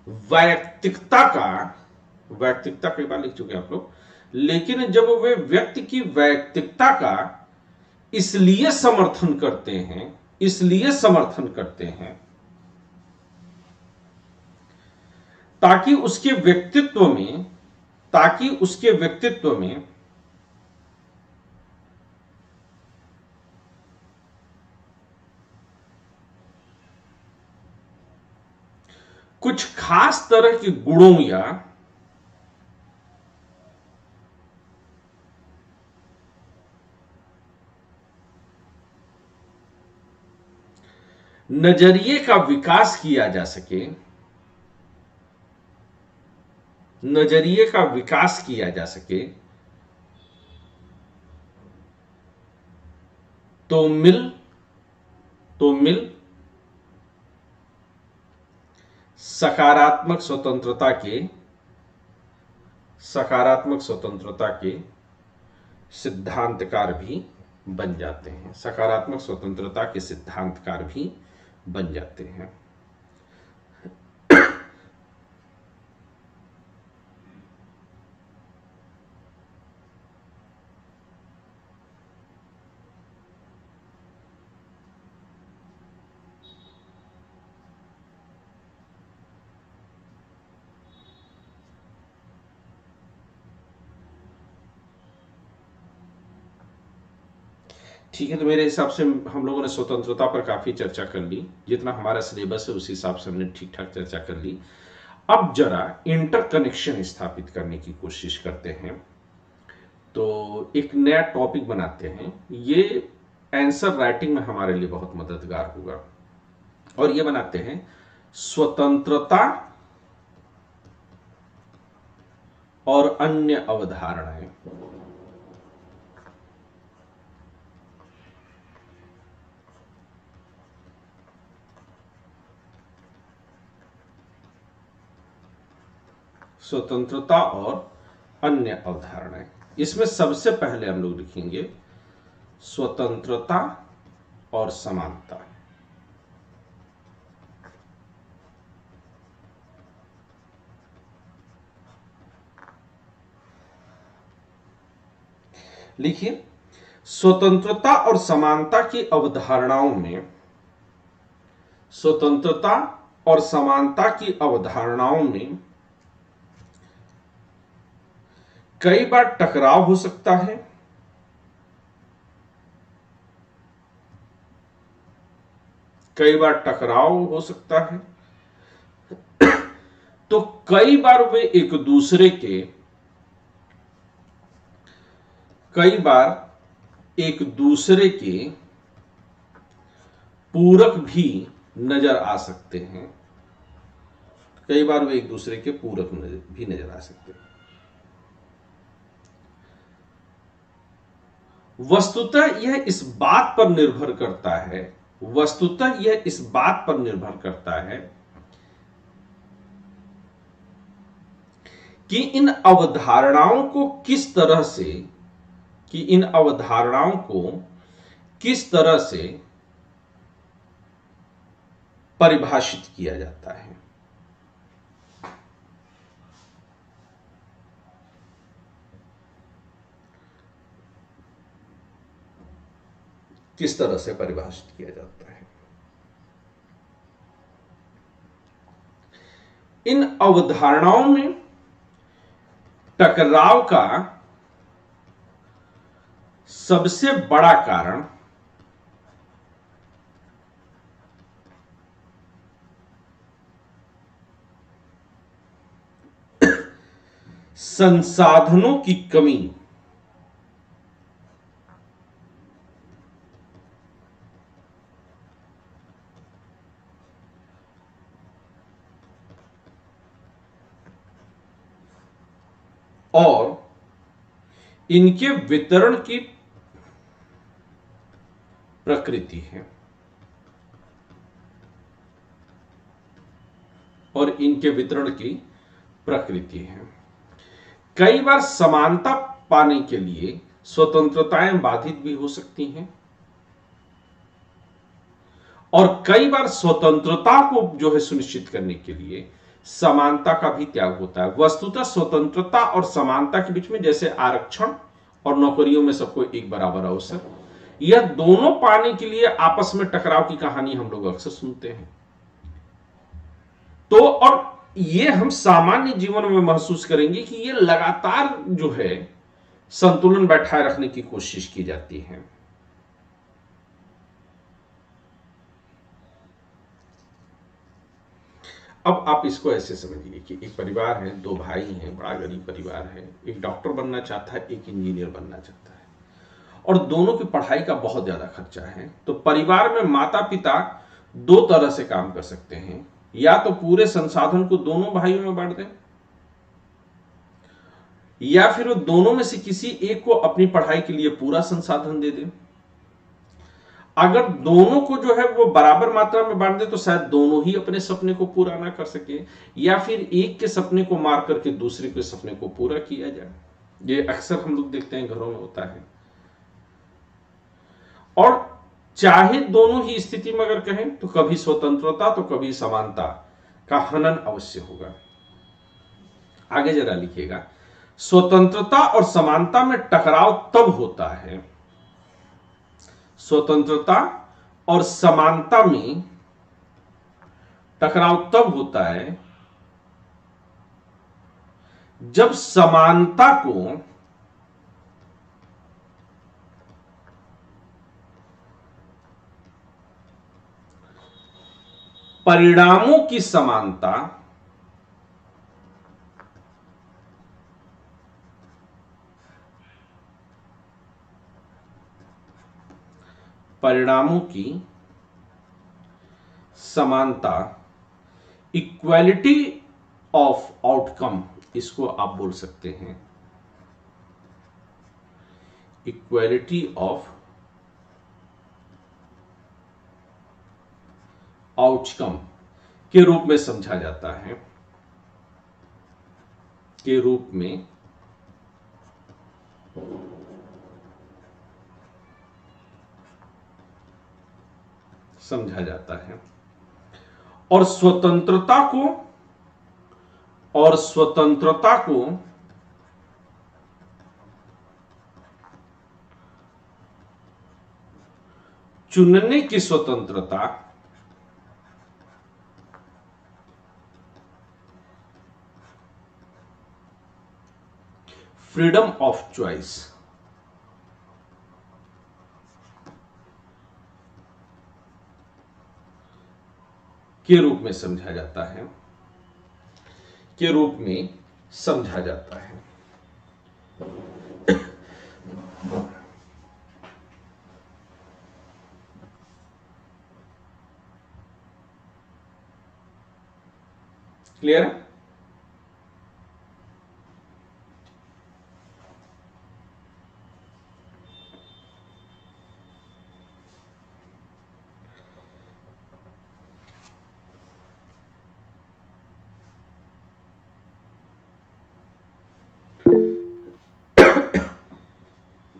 वैयक्तिकता कई बार लिख चुके हैं आप लोग, लेकिन जब वे व्यक्ति की वैयक्तिकता का इसलिए समर्थन करते हैं ताकि उसके व्यक्तित्व में कुछ खास तरह के गुणों या नजरिए का विकास किया जा सके, तो मिल सकारात्मक स्वतंत्रता के सिद्धांतकार भी बन जाते हैं, सकारात्मक स्वतंत्रता के सिद्धांतकार भी बन जाते हैं। ठीक है, तो मेरे हिसाब से हम लोगों ने स्वतंत्रता पर काफी चर्चा कर ली, जितना हमारा सिलेबस है उस हिसाब से हमने ठीक ठाक चर्चा कर ली। अब जरा इंटरकनेक्शन स्थापित करने की कोशिश करते हैं। तो एक नया टॉपिक बनाते हैं, ये आंसर राइटिंग में हमारे लिए बहुत मददगार होगा, और ये बनाते हैं स्वतंत्रता और अन्य अवधारणाएं। स्वतंत्रता और अन्य अवधारणाएं, इसमें सबसे पहले हम लोग लिखेंगे स्वतंत्रता और समानता। लिखिए, स्वतंत्रता और समानता की अवधारणाओं में कई बार टकराव हो सकता है, तो कई बार वे एक दूसरे के पूरक भी नजर आ सकते हैं, वस्तुतः यह इस बात पर निर्भर करता है कि इन अवधारणाओं को किस तरह से परिभाषित किया जाता है। इन अवधारणाओं में टकराव का सबसे बड़ा कारण संसाधनों की कमी और इनके वितरण की प्रकृति है, और इनके वितरण की प्रकृति है। कई बार समानता पाने के लिए स्वतंत्रताएं बाधित भी हो सकती हैं, और कई बार स्वतंत्रता को जो है सुनिश्चित करने के लिए समानता का भी त्याग होता है। वस्तुतः स्वतंत्रता और समानता के बीच में, जैसे आरक्षण और नौकरियों में सबको एक बराबर अवसर, यह दोनों पाने के लिए आपस में टकराव की कहानी हम लोग अक्सर सुनते हैं। तो और ये हम सामान्य जीवन में महसूस करेंगे कि ये लगातार जो है संतुलन बैठाए रखने की कोशिश की जाती है। अब आप इसको ऐसे समझिए कि एक परिवार है, दो भाई हैं, बड़ा गरीब परिवार है, एक डॉक्टर बनना चाहता है, एक इंजीनियर बनना चाहता है, और दोनों की पढ़ाई का बहुत ज्यादा खर्चा है। तो परिवार में माता पिता दो तरह से काम कर सकते हैं, या तो पूरे संसाधन को दोनों भाइयों में बांट दें, या फिर वो दोनों में से किसी एक को अपनी पढ़ाई के लिए पूरा संसाधन दे दें। अगर दोनों को जो है वो बराबर मात्रा में बांट दे तो शायद दोनों ही अपने सपने को पूरा ना कर सके, या फिर एक के सपने को मार करके दूसरे के सपने को पूरा किया जाए। ये अक्सर हम लोग देखते हैं घरों में होता है। और चाहे दोनों ही स्थिति में अगर कहें तो कभी स्वतंत्रता तो कभी समानता का हनन अवश्य होगा। आगे जरा लिखिएगा, स्वतंत्रता और समानता में टकराव तब होता है, स्वतंत्रता और समानता में टकराव तब होता है जब समानता को परिणामों की समानता परिणामों की समानता, इक्वालिटी ऑफ आउटकम, इसको आप बोल सकते हैं, इक्वालिटी ऑफ आउटकम के रूप में समझा जाता है, के रूप में समझा जाता है। और स्वतंत्रता को चुनने की स्वतंत्रता फ्रीडम ऑफ चॉइस के रूप में समझा जाता है, के रूप में समझा जाता है। क्लियर?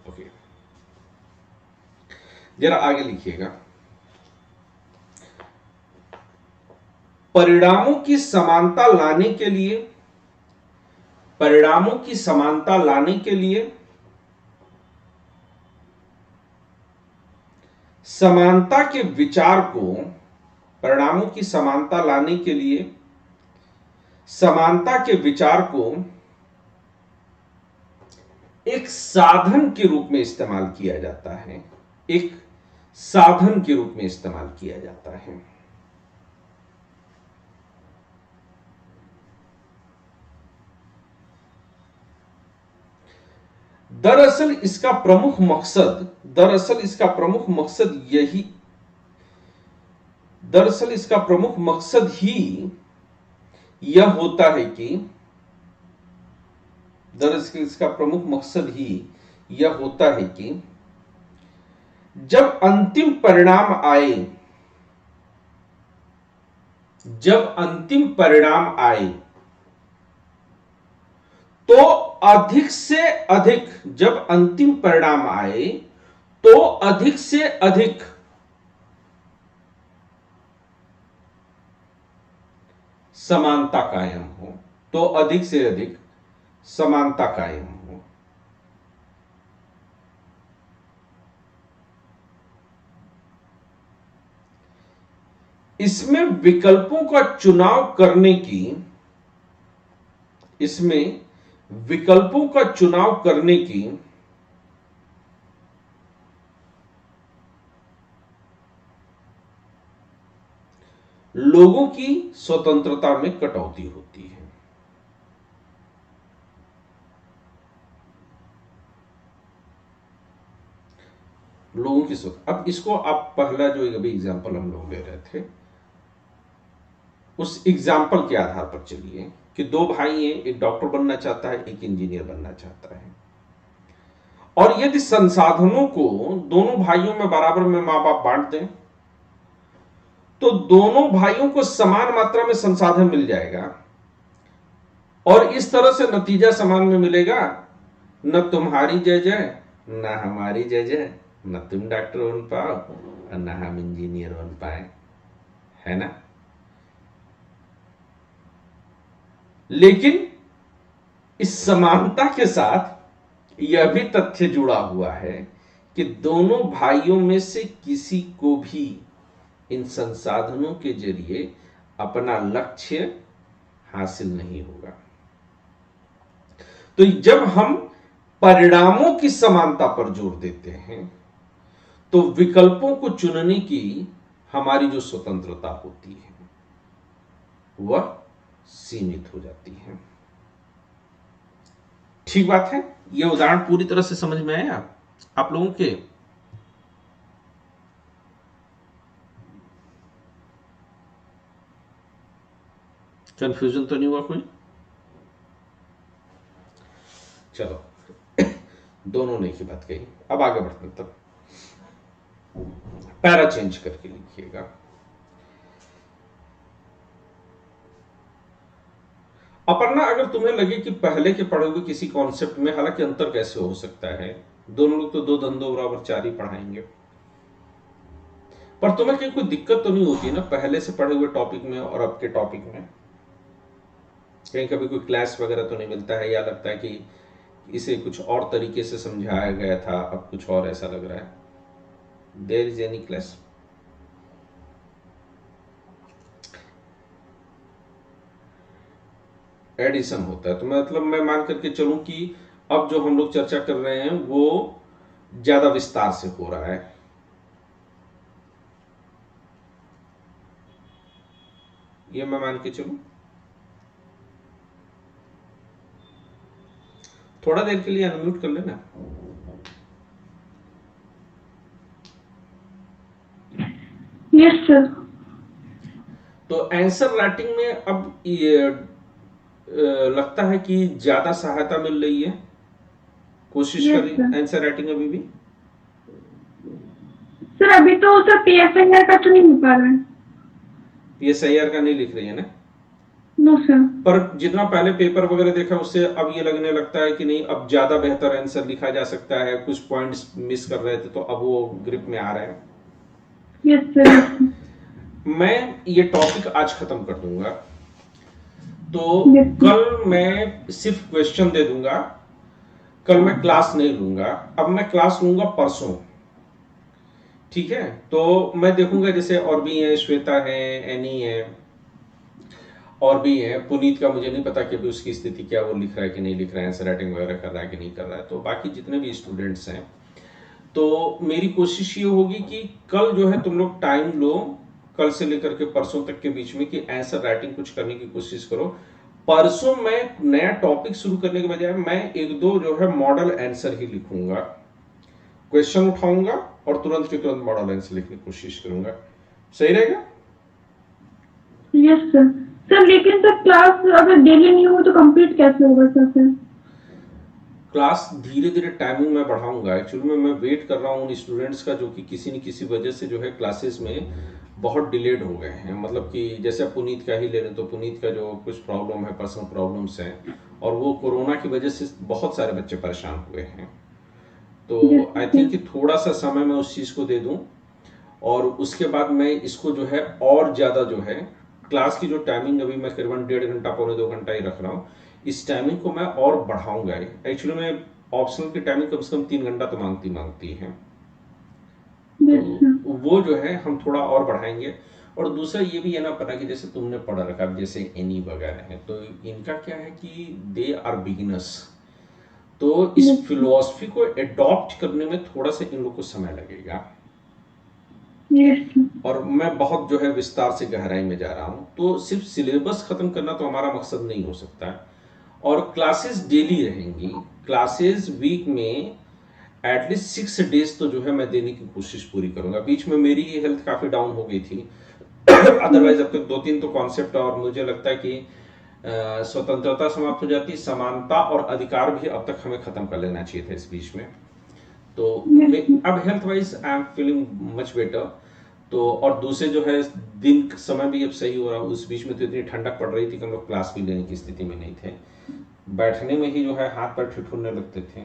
ओके, जरा आगे लिखिएगा, परिणामों की समानता लाने के लिए, परिणामों की समानता लाने के लिए समानता के विचार को, परिणामों की समानता लाने के लिए समानता के विचार को एक साधन के रूप में इस्तेमाल किया जाता है, एक साधन के रूप में इस्तेमाल किया जाता है। दरअसल इसका प्रमुख मकसद ही यह होता है कि जब अंतिम परिणाम आए तो अधिक से अधिक समानता कायम हो। इसमें विकल्पों का चुनाव करने की लोगों की स्वतंत्रता में कटौती होती है। अब इसको आप पहला जो अभी एग्जाम्पल हम लोग ले रहे थे, उस एग्जाम्पल के आधार पर चलिए कि दो भाई हैं, एक डॉक्टर बनना चाहता है, एक इंजीनियर बनना चाहता है, और यदि संसाधनों को दोनों भाइयों में बराबर में मां बाप बांट दें तो दोनों भाइयों को समान मात्रा में संसाधन मिल जाएगा और इस तरह से नतीजा समान में मिलेगा। न तुम्हारी जय जय न हमारी जय जय, न तुम डॉक्टर बन पाओ और न हम इंजीनियर बन पाए, है ना। लेकिन इस समानता के साथ यह भी तथ्य जुड़ा हुआ है कि दोनों भाइयों में से किसी को भी इन संसाधनों के जरिए अपना लक्ष्य हासिल नहीं होगा। तो जब हम परिणामों की समानता पर जोर देते हैं तो विकल्पों को चुनने की हमारी जो स्वतंत्रता होती है वह सीमित हो जाती है। ठीक बात है। यह उदाहरण पूरी तरह से समझ में आया आप लोगों के? कंफ्यूजन तो नहीं हुआ कोई? चलो दोनों ने ही बात कही, अब आगे बढ़ते हैं। तब पैरा चेंज करके लिखिएगा। अपर्णा, अगर तुम्हें लगे कि पहले के पढ़े हुए किसी कॉन्सेप्ट में, हालांकि अंतर कैसे हो सकता है, दोनों लोग तो 2 धंधों बराबर 4 ही पढ़ाएंगे, पर तुम्हें कहीं कोई दिक्कत तो नहीं होती ना पहले से पढ़े हुए टॉपिक में और अब के टॉपिक में? कहीं कभी कोई क्लास वगैरह तो नहीं मिलता है, या लगता है कि इसे कुछ और तरीके से समझाया गया था, अब कुछ और ऐसा लग रहा है? There is any class? Addition होता है तो मतलब मैं मान करके चलूं कि अब जो हम लोग चर्चा कर रहे हैं वो ज्यादा विस्तार से हो रहा है। ये मैं मान के चलूं? थोड़ा देर के लिए अनम्यूट कर लेना। Yes sir. तो आंसर राइटिंग में अब ये लगता है कि ज्यादा सहायता मिल रही है। कोशिश Yes, करिए sir. आंसर राइटिंग अभी भी। सर अभी तो सर पीएसआईआर का तो नहीं हो पा रहा है। पीएसआईआर का नहीं लिख रही है ना? No sir. पर जितना पहले पेपर वगैरह देखा उससे अब ये लगने लगता है कि नहीं, अब ज्यादा बेहतर आंसर लिखा जा सकता है। कुछ पॉइंट्स मिस कर रहे थे तो अब वो ग्रिप में आ रहे हैं। Yes sir. मैं ये टॉपिक आज खत्म कर दूंगा, तो Yes, sir. कल मैं सिर्फ क्वेश्चन दे दूंगा। कल मैं क्लास नहीं लूंगा, अब मैं क्लास लूंगा परसों। ठीक है, तो मैं देखूंगा जैसे और भी है, श्वेता है, एनी है, और भी है। पुनीत का मुझे नहीं पता कि अभी उसकी स्थिति क्या, वो लिख रहा है कि नहीं लिख रहा है, आंसर राइटिंग वगैरह कर रहा है कि नहीं कर रहा है। तो बाकी जितने भी स्टूडेंट्स हैं, तो मेरी कोशिश ये होगी कि कल जो है तुम लोग टाइम लो, कल से लेकर के परसों तक के बीच में, कि आंसर राइटिंग कुछ करने की कोशिश करो। परसों मैं नया टॉपिक शुरू करने के बजाय मैं एक दो जो है मॉडल आंसर ही लिखूंगा, क्वेश्चन उठाऊंगा और तुरंत के तुरंत मॉडल आंसर लिखने की कोशिश करूंगा। सही रहेगा? Yes sir. सर लेकिन सर क्लास अगर डेली नहीं हो तो कंप्लीट कैसे होगा सर फिर? क्लास धीरे धीरे टाइमिंग में बढ़ाऊंगा। एक्चुअली में मैं वेट कर रहा हूँ उन स्टूडेंट्स का जो कि किसी न किसी वजह से जो है क्लासेस में बहुत डिलेड हो गए हैं। मतलब कि जैसे पुनीत का ही ले लें तो पुनीत का जो कुछ प्रॉब्लम है, पर्सनल प्रॉब्लम्स हैं, और वो कोरोना की वजह से बहुत सारे बच्चे परेशान हुए हैं। तो आई थिंक कि थोड़ा सा समय मैं उस चीज़ को दे दूं और उसके बाद मैं इसको जो है और ज़्यादा जो है क्लास की जो टाइमिंग अभी मैं करीबन 1.5 घंटा पौने 2 घंटा ही रख रहा हूँ, इस टाइमिंग को मैं और बढ़ाऊंगा। एक्चुअली में ऑप्शनल की टाइमिंग कम से कम 3 घंटा तो मांगती है, तो वो जो है हम थोड़ा और बढ़ाएंगे। और दूसरा ये भी है ना पता कि जैसे तुमने पढ़ रखा, जैसे एनी वगैरह है, तो इनका क्या है कि दे आर बिगिनर्स, तो इस फिलोसफी को एडॉप्ट करने में थोड़ा सा इन लोग को समय लगेगा। और मैं बहुत जो है विस्तार से गहराई में जा रहा हूं, तो सिर्फ सिलेबस खत्म करना तो हमारा मकसद नहीं हो सकता है। और क्लासेस डेली रहेंगी, क्लासेस वीक में एटलीस्ट 6 डेज तो जो है मैं देने की कोशिश पूरी करूंगा। बीच में मेरी हेल्थ काफी डाउन हो गई थी अदरवाइज अब तक 2-3 तो कॉन्सेप्ट, और मुझे लगता है कि स्वतंत्रता समाप्त हो जाती, समानता और अधिकार भी अब तक हमें खत्म कर लेना चाहिए था इस बीच में। तो अब health wise I am feeling much better. तो और दूसरे जो है दिन समय भी अब सही हो रहा है। उस बीच में तो इतनी ठंडक पड़ रही थी कि हम लोग क्लास भी लेने की स्थिति में नहीं थे, बैठने में ही जो है हाथ पैर ठिठुरने लगते थे।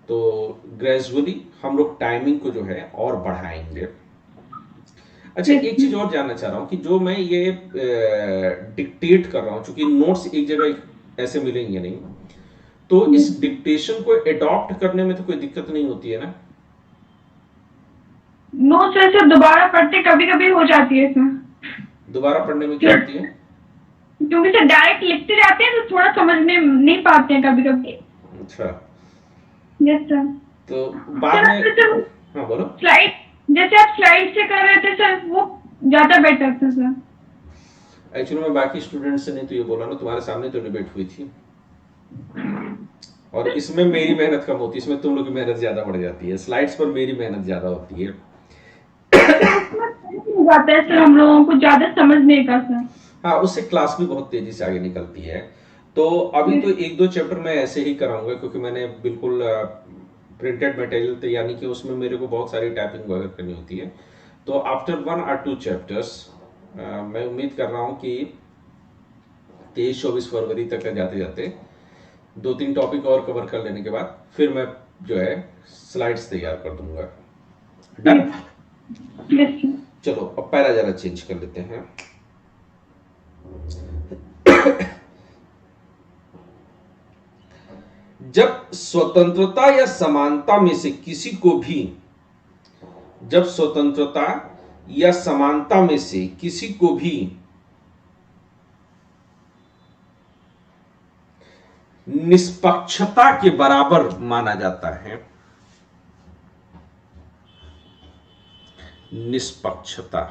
तो ग्रेजुअली हम लोग टाइमिंग को जो है और बढ़ाएंगे। अच्छा, एक चीज और जानना चाह रहा हूँ कि जो मैं ये डिक्टेट कर रहा हूँ, चूंकि नोट्स एक जगह ऐसे मिलेंगे नहीं, तो इस डिक्टेशन को एडॉप्ट करने में तो कोई दिक्कत नहीं होती है ना? नोट्स ऐसे दोबारा पढ़ते कभी कभी हो जाती है सर। दोबारा पढ़ने में क्या होती है? क्योंकि सर डायरेक्ट लिखते जाते हैं तो थोड़ा समझने नहीं पाते हैं कभी कभी। अच्छा, यस सर। तो बाद में हाँ बोलो। स्लाइड, जैसे आप स्लाइड से कर रहे थे सर, वो ज्यादा बेटर था सर। एक्चुअली मैं बाकी स्टूडेंट से नहीं तो ये बोला ना, तुम्हारे सामने तो डिबेट हुई थी, और इसमें मेरी मेहनत कम होती है, इसमें तुम लोग की मेहनत ज्यादा बढ़ जाती है। स्लाइड्स पर मेरी मेहनत ज्यादा होती है। जाता है सर हम लोगों को ज्यादा समझने का सर। हाँ, उससे क्लास भी बहुत तेजी से आगे निकलती है। तो अभी तो 1-2 चैप्टर मैं ऐसे ही कराऊंगा, क्योंकि मैंने बिल्कुल प्रिंटेड मटेरियल तैयार नहीं किया, उसमें मेरे को बहुत सारी टाइपिंग वगैरह करनी होती है। तो आफ्टर 1 or 2 चैप्टर्स मैं उम्मीद कर रहा हूँ कि 23-24 फरवरी तक जाते जाते 2-3 टॉपिक और कवर कर लेने के बाद फिर मैं जो है स्लाइड्स तैयार कर दूंगा। डन? चलो अब पैरा जरा चेंज कर लेते हैं। जब स्वतंत्रता या समानता में से किसी को भी, जब स्वतंत्रता या समानता में से किसी को भी निष्पक्षता के बराबर माना जाता है, निष्पक्षता,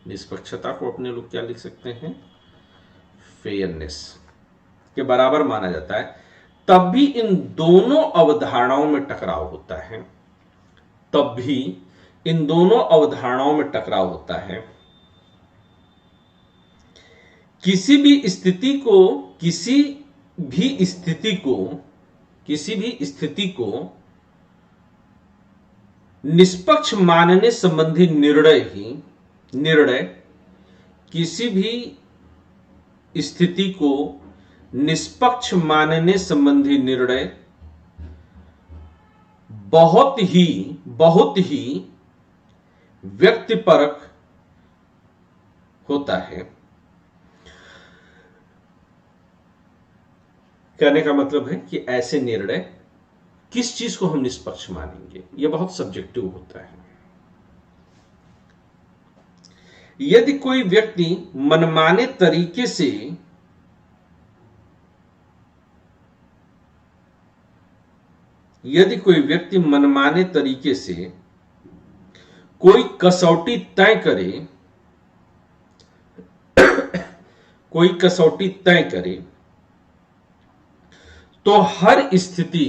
निष्पक्षता को अपने लोग क्या लिख सकते हैं? फेयरनेस के बराबर माना जाता है, तब भी इन दोनों अवधारणाओं में टकराव होता है, तब भी इन दोनों अवधारणाओं में टकराव होता है। किसी भी स्थिति को निष्पक्ष मानने संबंधी निर्णय किसी भी स्थिति को निष्पक्ष मानने संबंधी निर्णय बहुत ही व्यक्तिपरक होता है। कहने का मतलब है कि ऐसे निर्णय, किस चीज को हम निष्पक्ष मानेंगे, यह बहुत सब्जेक्टिव होता है। यदि कोई व्यक्ति मनमाने तरीके से कोई कसौटी तय करे कोई कसौटी तय करे तो हर स्थिति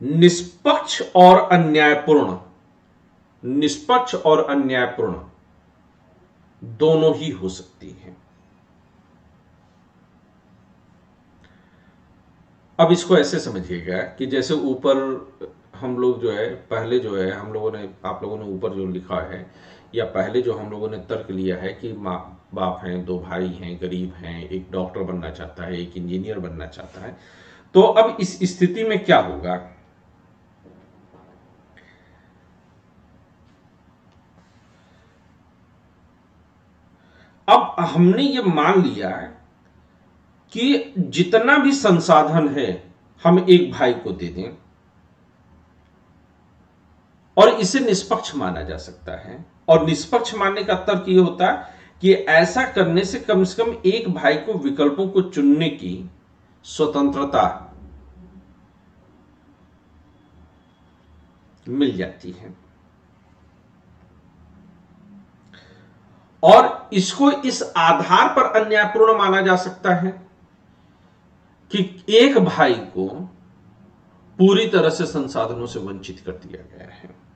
निष्पक्ष और अन्यायपूर्ण दोनों ही हो सकती हैं। अब इसको ऐसे समझिएगा कि जैसे ऊपर हम लोग जो है, पहले जो है हम लोगों ने, आप लोगों ने ऊपर जो लिखा है, या पहले जो हम लोगों ने तर्क लिया है कि माँ बाप हैं, दो भाई हैं, गरीब हैं, एक डॉक्टर बनना चाहता है, एक इंजीनियर बनना चाहता है। तो अब इस स्थिति में क्या होगा, अब हमने ये मान लिया कि जितना भी संसाधन है हम एक भाई को दे दें, और इसे निष्पक्ष माना जा सकता है। और निष्पक्ष मानने का तर्क यह होता है कि ऐसा करने से कम एक भाई को विकल्पों को चुनने की स्वतंत्रता मिल जाती है। और इसको इस आधार पर अन्यायपूर्ण माना जा सकता है कि एक भाई को पूरी तरह से संसाधनों से वंचित कर दिया गया है।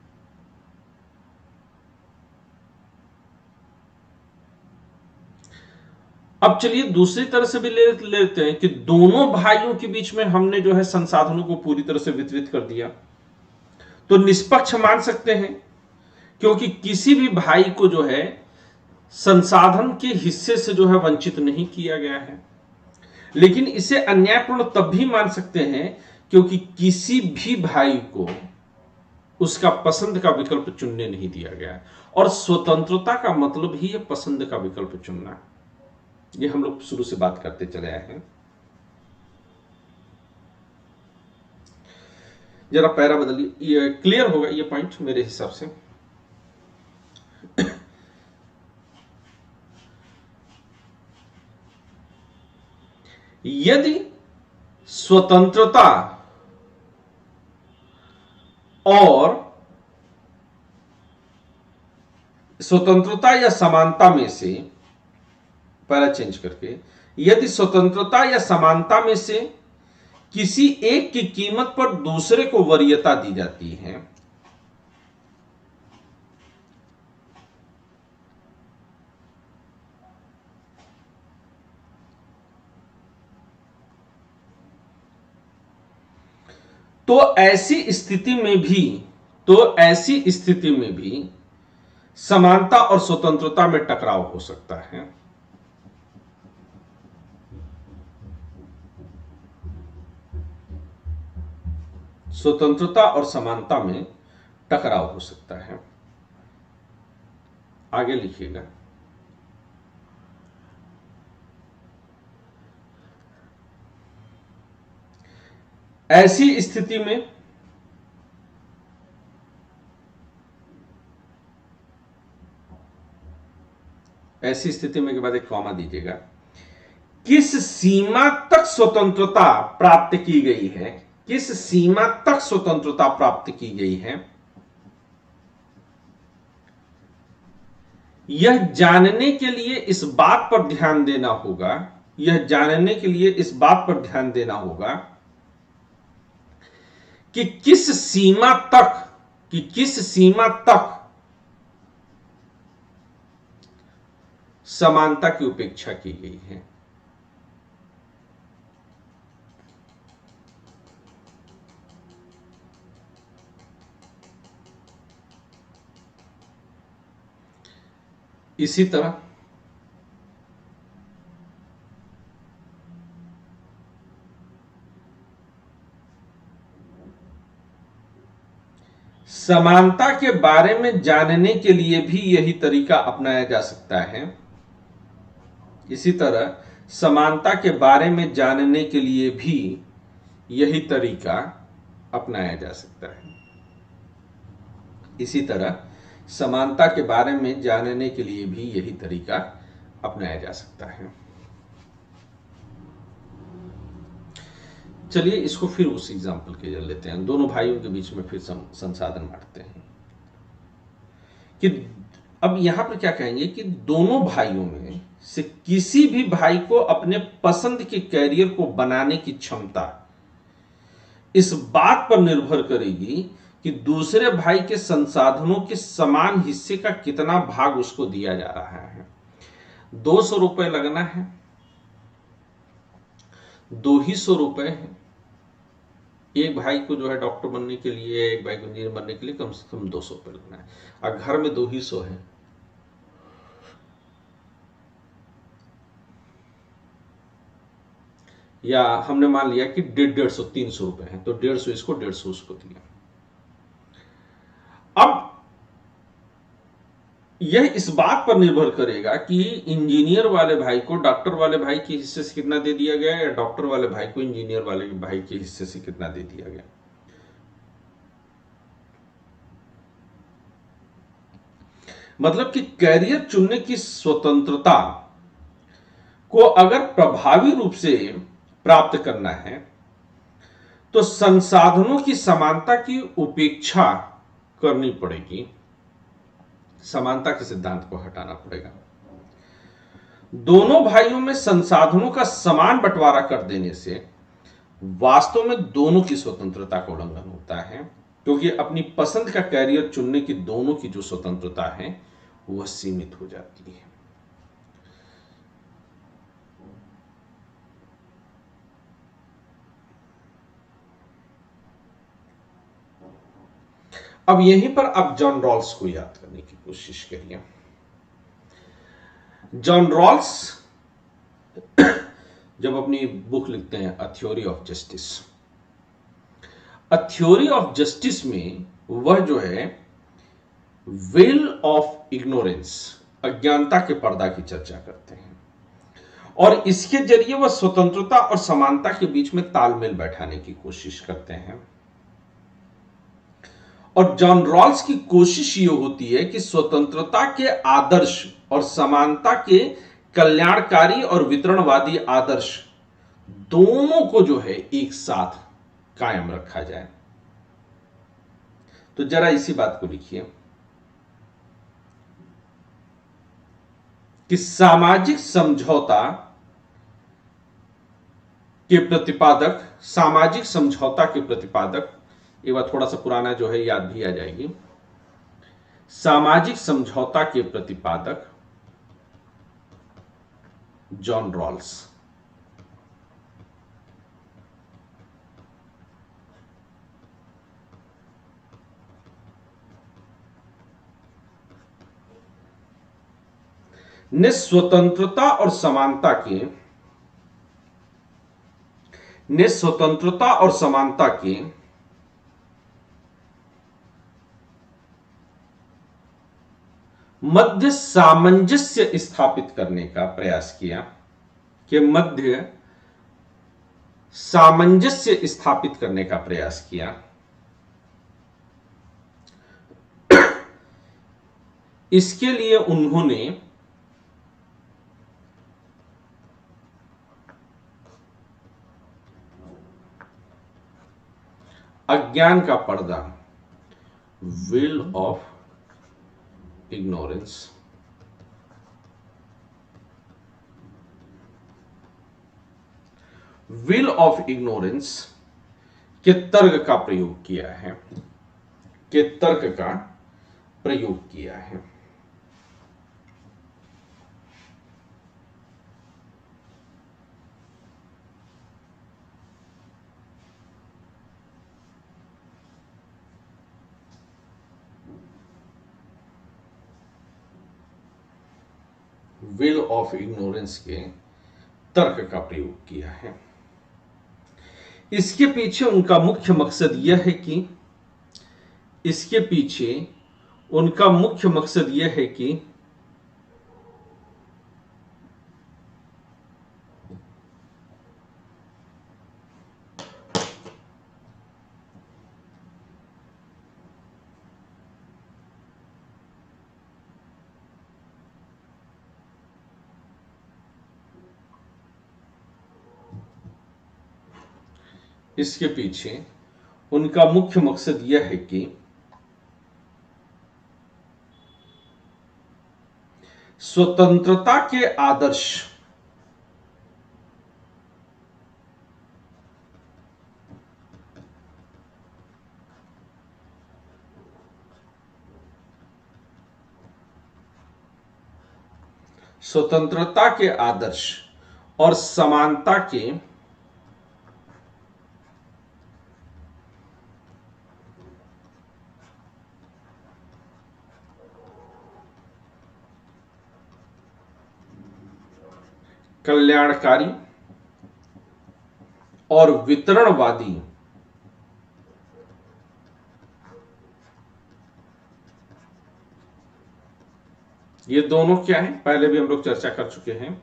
अब चलिए दूसरी तरह से भी लेते हैं कि दोनों भाइयों के बीच में हमने जो है संसाधनों को पूरी तरह से वितरित कर दिया, तो निष्पक्ष मान सकते हैं, क्योंकि किसी भी भाई को जो है संसाधन के हिस्से से जो है वंचित नहीं किया गया है। लेकिन इसे अन्यायपूर्ण तब भी मान सकते हैं क्योंकि किसी भी भाई को उसका पसंद का विकल्प चुनने नहीं दिया गया। और स्वतंत्रता का मतलब ही है पसंद का विकल्प चुनना। ये हम लोग शुरू से बात करते चले आए हैं। जरा पैरा बदलिए, ये क्लियर होगा ये पॉइंट मेरे हिसाब से। यदि स्वतंत्रता या समानता में से, पहला चेंज करके, यदि स्वतंत्रता या समानता में से किसी एक की कीमत पर दूसरे को वरीयता दी जाती है, तो ऐसी स्थिति में भी समानता और स्वतंत्रता में टकराव हो सकता है। स्वतंत्रता और समानता में टकराव हो सकता है। आगे लिखिएगा। ऐसी स्थिति में के बाद एक कॉमा दीजिएगा। किस सीमा तक स्वतंत्रता प्राप्त की गई है, किस सीमा तक स्वतंत्रता प्राप्त की गई है, यह जानने के लिए इस बात पर ध्यान देना होगा, कि किस सीमा तक समानता की उपेक्षा की गई है। इसी तरह समानता के बारे में जानने के लिए भी यही तरीका अपनाया जा सकता है। इसी तरह समानता के बारे में जानने के लिए भी यही तरीका अपनाया जा सकता है। इसी तरह समानता के बारे में जानने के लिए भी यही तरीका अपनाया जा सकता है। चलिए इसको फिर उस एग्जाम्पल के लेते हैं। दोनों भाइयों के बीच में फिर संसाधन बांटते हैं। कि अब यहां पर क्या कहेंगे कि दोनों भाइयों में से किसी भी भाई को अपने पसंद के कैरियर को बनाने की क्षमता इस बात पर निर्भर करेगी कि दूसरे भाई के संसाधनों के समान हिस्से का कितना भाग उसको दिया जा रहा है। 200 रुपए लगना है, 200 रुपए है। एक भाई को जो है डॉक्टर बनने के लिए, एक भाई को इंजीनियर बनने के लिए कम से कम 200 रुपए लगना है। और घर में 200 है, या हमने मान लिया कि 150 300 रुपए है, तो 150 इसको 150 उसको दिया। अब यह इस बात पर निर्भर करेगा कि इंजीनियर वाले भाई को डॉक्टर वाले भाई के हिस्से से कितना दे दिया गया, या डॉक्टर वाले भाई को इंजीनियर वाले भाई के हिस्से से कितना दे दिया गया। मतलब कि कैरियर चुनने की स्वतंत्रता को अगर प्रभावी रूप से प्राप्त करना है तो संसाधनों की समानता की उपेक्षा करनी पड़ेगी, समानता के सिद्धांत को हटाना पड़ेगा। दोनों भाइयों में संसाधनों का समान बंटवारा कर देने से वास्तव में दोनों की स्वतंत्रता का उल्लंघन होता है, क्योंकि अपनी पसंद का कैरियर चुनने की दोनों की जो स्वतंत्रता है वह सीमित हो जाती है। अब यहीं पर आप जॉन रॉल्स को याद करने की कोशिश करिए। जॉन रॉल्स जब अपनी बुक लिखते हैं अ theory of justice, a theory of justice में वह जो है वेल ऑफ इग्नोरेंस, अज्ञानता के पर्दा की चर्चा करते हैं, और इसके जरिए वह स्वतंत्रता और समानता के बीच में तालमेल बैठाने की कोशिश करते हैं। और जॉन रॉल्स की कोशिश यह होती है कि स्वतंत्रता के आदर्श और समानता के कल्याणकारी और वितरणवादी आदर्श दोनों को जो है एक साथ कायम रखा जाए। तो जरा इसी बात को लिखिए कि सामाजिक समझौता के प्रतिपादक, सामाजिक समझौता के प्रतिपादक, एक बार थोड़ा सा पुराना जो है याद भी आ जाएगी। सामाजिक समझौता के प्रतिपादक जॉन रॉल्स। ने स्वतंत्रता और समानता के मध्य सामंजस्य स्थापित करने का प्रयास किया, कि मध्य सामंजस्य स्थापित करने का प्रयास किया। इसके लिए उन्होंने अज्ञान का पर्दा, well of ignorance, will of ignorance के तर्क का प्रयोग किया है, के तर्क का प्रयोग किया है। विल ऑफ इग्नोरेंस के तर्क का प्रयोग किया है। इसके पीछे उनका मुख्य मकसद यह है कि इसके पीछे उनका मुख्य मकसद यह है कि इसके पीछे उनका मुख्य मकसद यह है कि स्वतंत्रता के आदर्श स्वतंत्रता के आदर्श और समानता के कल्याणकारी और वितरणवादी ये दोनों क्या है, पहले भी हम लोग चर्चा कर चुके हैं।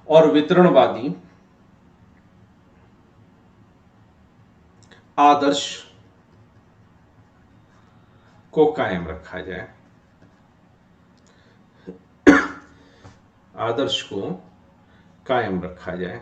और वितरणवादी आदर्श को कायम रखा जाए, आदर्श को कायम रखा जाए।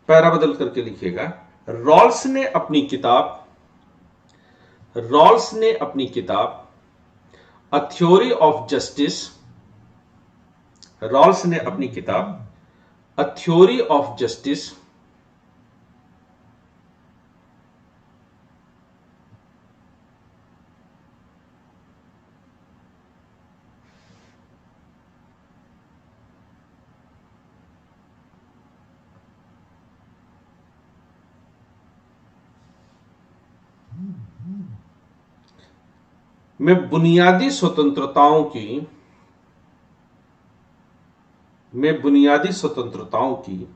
पैरा बदल करके लिखिएगा। रॉल्स ने अपनी किताब a theory of justice, Rawls ने अपनी किताब अ थ्योरी ऑफ जस्टिस में बुनियादी स्वतंत्रताओं की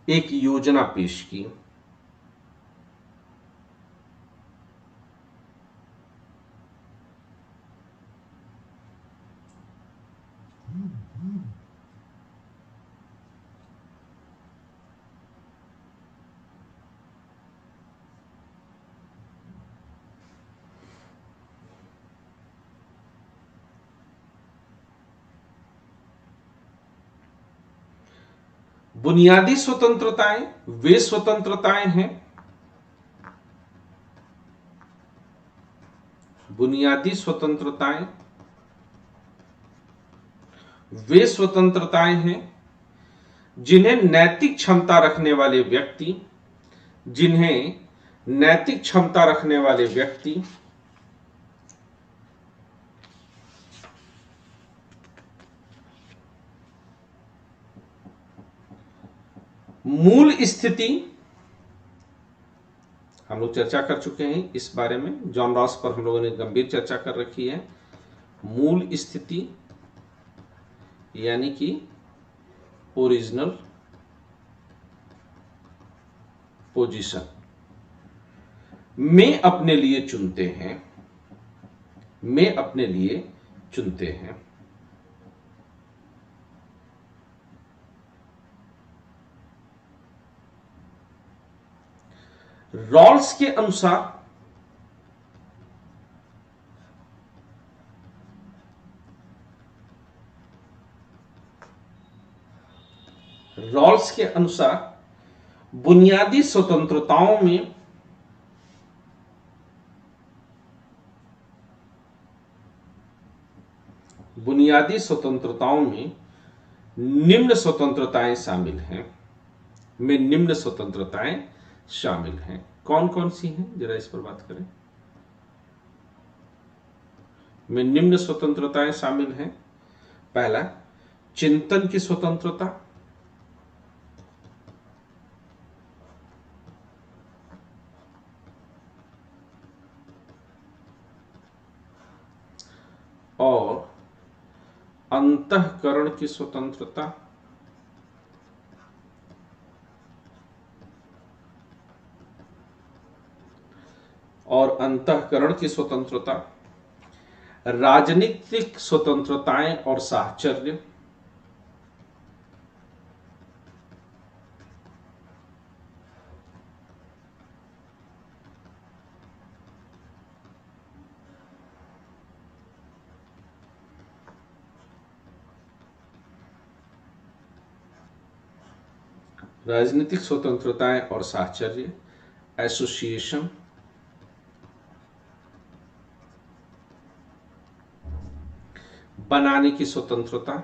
एक योजना पेश की। बुनियादी स्वतंत्रताएं वे स्वतंत्रताएं हैं, बुनियादी स्वतंत्रताएं वे स्वतंत्रताएं हैं जिन्हें नैतिक क्षमता रखने वाले व्यक्ति मूल स्थिति, हम लोग चर्चा कर चुके हैं इस बारे में, जॉन रॉस पर हम लोगों ने गंभीर चर्चा कर रखी है। मूल स्थिति यानी कि ओरिजिनल पोजीशन में अपने लिए चुनते हैं। रॉल्स के अनुसार बुनियादी स्वतंत्रताओं में निम्न स्वतंत्रताएं शामिल हैं। कौन कौन सी हैं, जरा इस पर बात करें। में निम्न स्वतंत्रताएं शामिल हैं। पहला, चिंतन की स्वतंत्रता, और अंतःकरण की स्वतंत्रता, और अंतःकरण की स्वतंत्रता, राजनीतिक स्वतंत्रताएं और साहचर्य, राजनीतिक स्वतंत्रताएं और साहचर्य, एसोसिएशन, बनाने की स्वतंत्रता,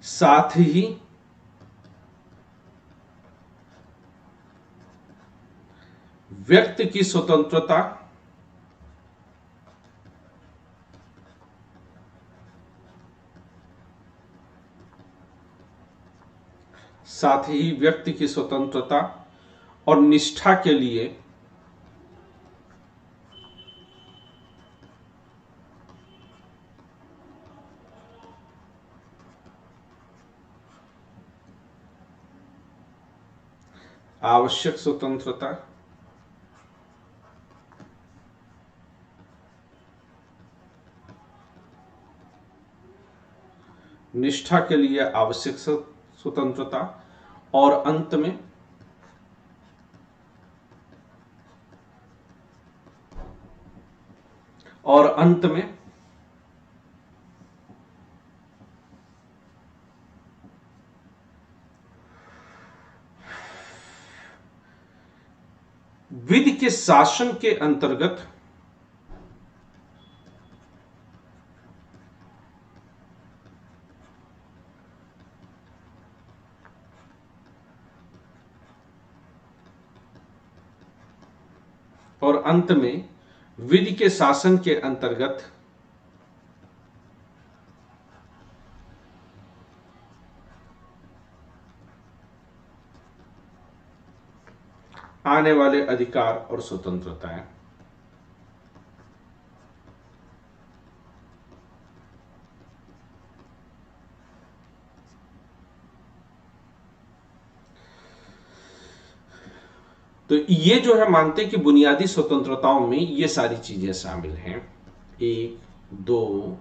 साथ ही व्यक्त की स्वतंत्रता, साथ ही व्यक्ति की स्वतंत्रता और निष्ठा के लिए आवश्यक स्वतंत्रता, निष्ठा के लिए आवश्यक स्वतंत्रता और अंत में विधि के शासन के अंतर्गत और अंत में विधि के शासन के अंतर्गत आने वाले अधिकार और स्वतंत्रताएं। तो ये जो है मानते हैं कि बुनियादी स्वतंत्रताओं में ये सारी चीजें शामिल हैं, 1, 2,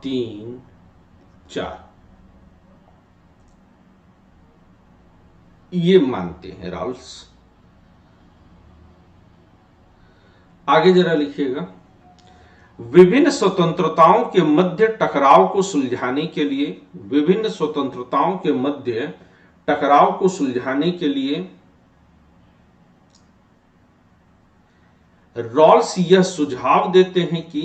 3, 4, ये मानते हैं रॉल्स। आगे जरा लिखिएगा, विभिन्न स्वतंत्रताओं के मध्य टकराव को सुलझाने के लिए, विभिन्न स्वतंत्रताओं के मध्य टकराव को सुलझाने के लिए रॉल्स यह सुझाव देते हैं कि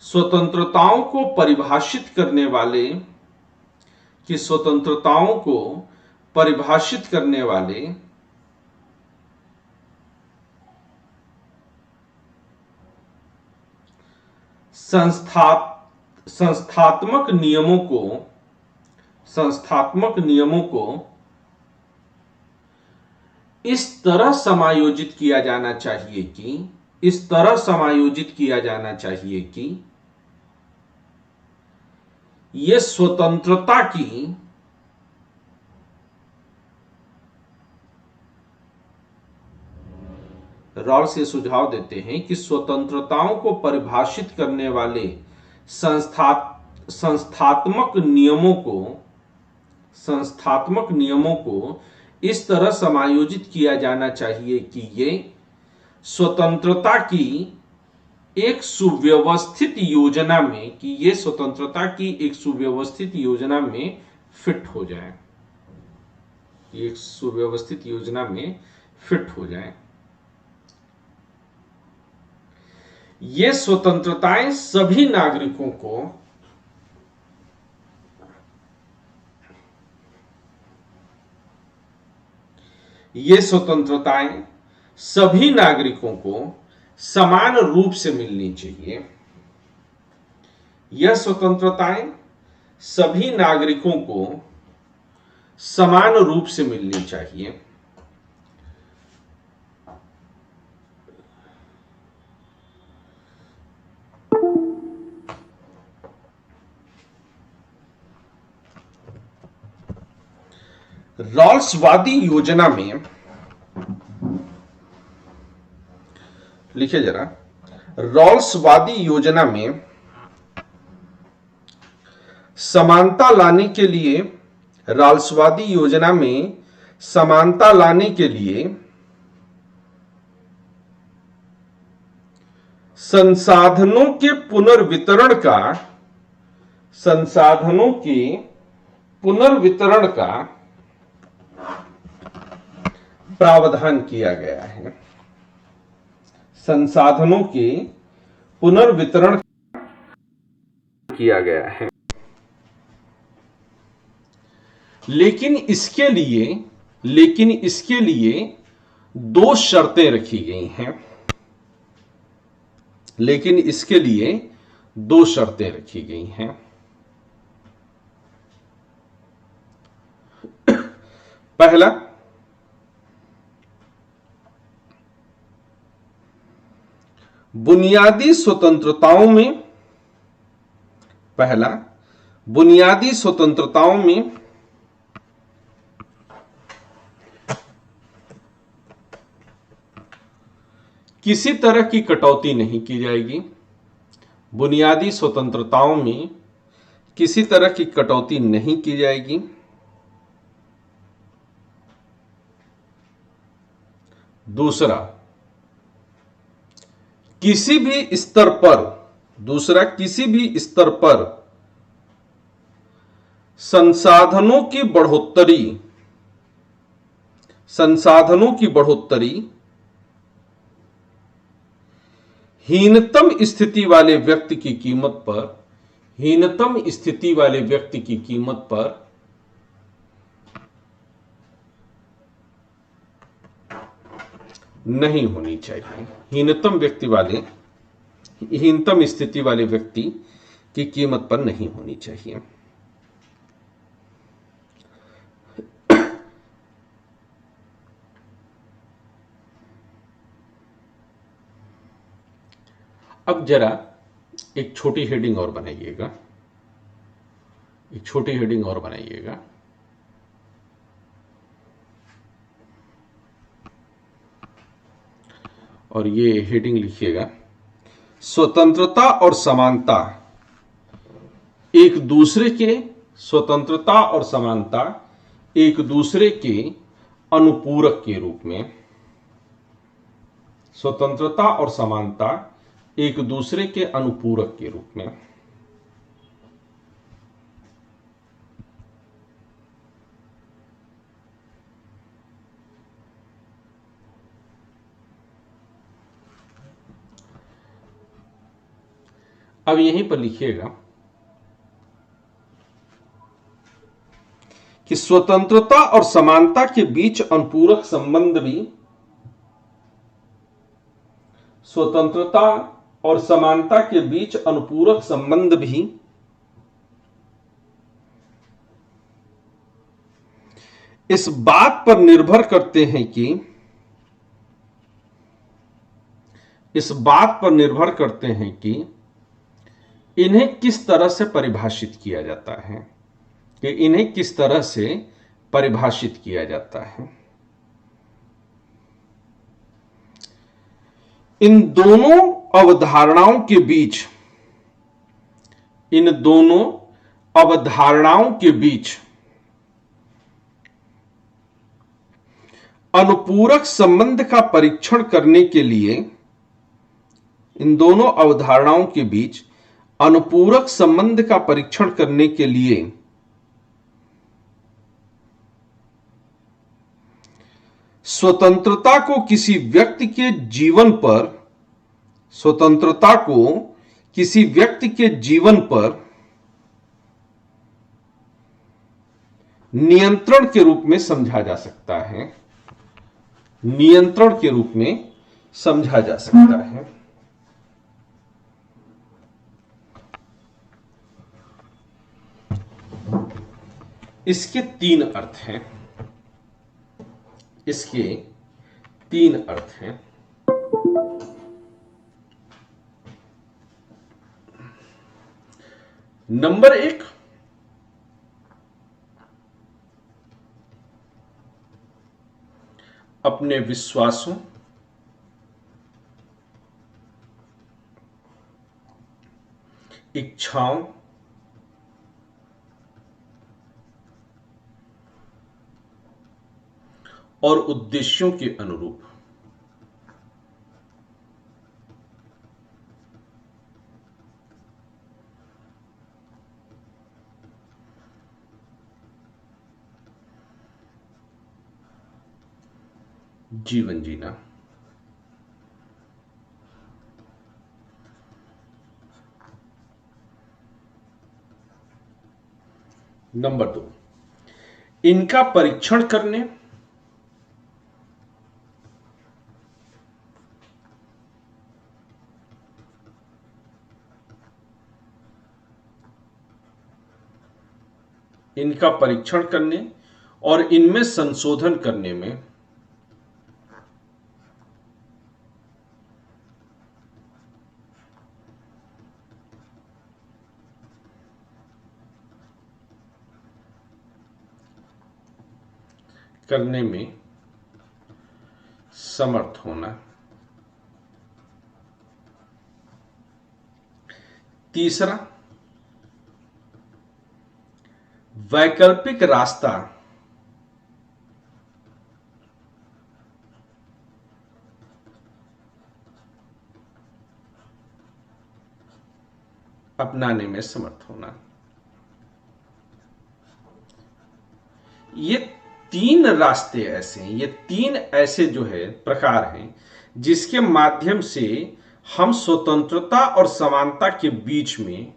स्वतंत्रताओं को परिभाषित करने वाले संस्थात्मक नियमों को इस तरह समायोजित किया जाना चाहिए कि ये स्वतंत्रता की रॉल्स ये सुझाव देते हैं कि स्वतंत्रताओं को परिभाषित करने वाले संस्थात्मक नियमों को इस तरह समायोजित किया जाना चाहिए कि ये स्वतंत्रता की एक सुव्यवस्थित योजना में फिट हो जाए, ये स्वतंत्रताएं सभी नागरिकों को समान रूप से मिलनी चाहिए। यह स्वतंत्रताएं सभी नागरिकों को समान रूप से मिलनी चाहिए। रॉल्सवादी योजना में, लिखिए जरा, रॉल्सवादी योजना में समानता लाने के लिए, रॉल्सवादी योजना में समानता लाने के लिए संसाधनों के पुनर्वितरण का, संसाधनों के पुनर्वितरण का प्रावधान किया गया है। संसाधनों के पुनर्वितरण किया गया है, लेकिन इसके लिए दो शर्तें रखी गई हैं। लेकिन इसके लिए दो शर्तें रखी गई हैं। पहला, बुनियादी स्वतंत्रताओं में किसी तरह की कटौती नहीं की जाएगी। बुनियादी स्वतंत्रताओं में किसी तरह की कटौती नहीं की जाएगी। दूसरा, किसी भी स्तर पर संसाधनों की बढ़ोतरी हीनतम स्थिति वाले व्यक्ति की कीमत पर नहीं होनी चाहिए। हीनतम स्थिति वाले व्यक्ति की कीमत पर नहीं होनी चाहिए। अब जरा एक छोटी हेडिंग और बनाइएगा, और ये हेडिंग लिखिएगा, स्वतंत्रता और समानता एक दूसरे के अनुपूरक के रूप में। स्वतंत्रता और समानता एक दूसरे के अनुपूरक के रूप में। अब यहीं पर लिखिएगा कि स्वतंत्रता और समानता के बीच अनुपूरक संबंध भी, स्वतंत्रता और समानता के बीच अनुपूरक संबंध भी इस बात पर निर्भर करते हैं कि इन्हें किस तरह से परिभाषित किया जाता है। इन दोनों अवधारणाओं के बीच अनुपूरक संबंध का परीक्षण करने के लिए, इन दोनों अवधारणाओं के बीच अनुपूरक संबंध का परीक्षण करने के लिए स्वतंत्रता को किसी व्यक्ति के जीवन पर नियंत्रण के रूप में समझा जा सकता है। इसके तीन अर्थ हैं। नंबर एक, अपने विश्वासों, इच्छाओं, और उद्देश्यों के अनुरूप जीवन जीना। नंबर 2, इनका परीक्षण करने, इनका परीक्षण करने और इनमें संशोधन करने में समर्थ होना। तीसरा, वैकल्पिक रास्ता अपनाने में समर्थ होना। ये तीन रास्ते ऐसे हैं, ये तीन ऐसे जो है प्रकार हैं जिसके माध्यम से हम स्वतंत्रता और समानता के बीच में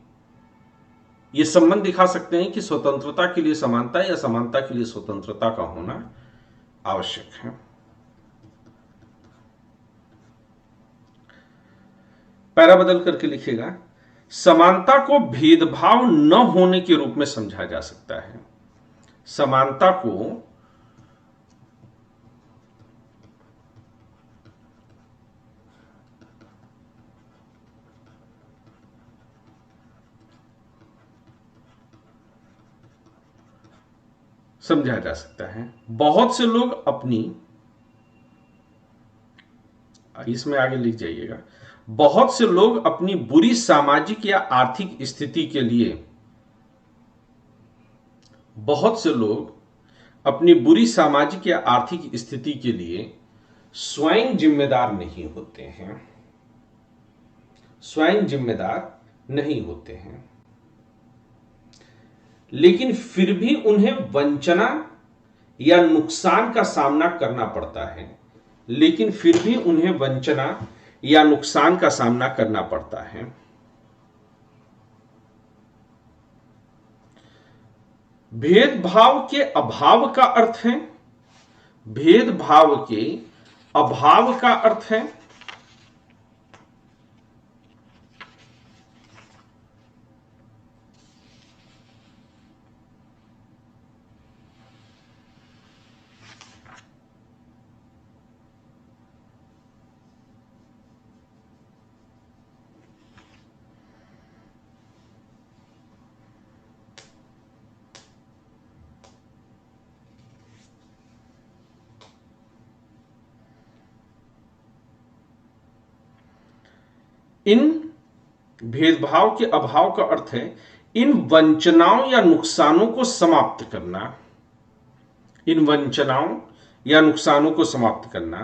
ये संबंध दिखा सकते हैं कि स्वतंत्रता के लिए समानता या समानता के लिए स्वतंत्रता का होना आवश्यक है। पैरा बदल करके लिखेगा, समानता को भेदभाव न होने के रूप में समझा जा सकता है। समानता को समझा जा सकता है। बहुत से लोग अपनी, इसमें आगे लिख जाइएगा, बहुत से लोग अपनी बुरी सामाजिक या आर्थिक स्थिति के लिए, बहुत से लोग अपनी बुरी सामाजिक या आर्थिक स्थिति के लिए स्वयं जिम्मेदार नहीं होते हैं, स्वयं जिम्मेदार नहीं होते हैं, लेकिन फिर भी उन्हें वंचना या नुकसान का सामना करना पड़ता है, लेकिन फिर भी उन्हें वंचना या नुकसान का सामना करना पड़ता है। भेदभाव के अभाव का अर्थ है, भेदभाव के अभाव का अर्थ है इन भेदभाव के अभाव का अर्थ है इन वंचनाओं या नुकसानों को समाप्त करना, इन वंचनाओं या नुकसानों को समाप्त करना,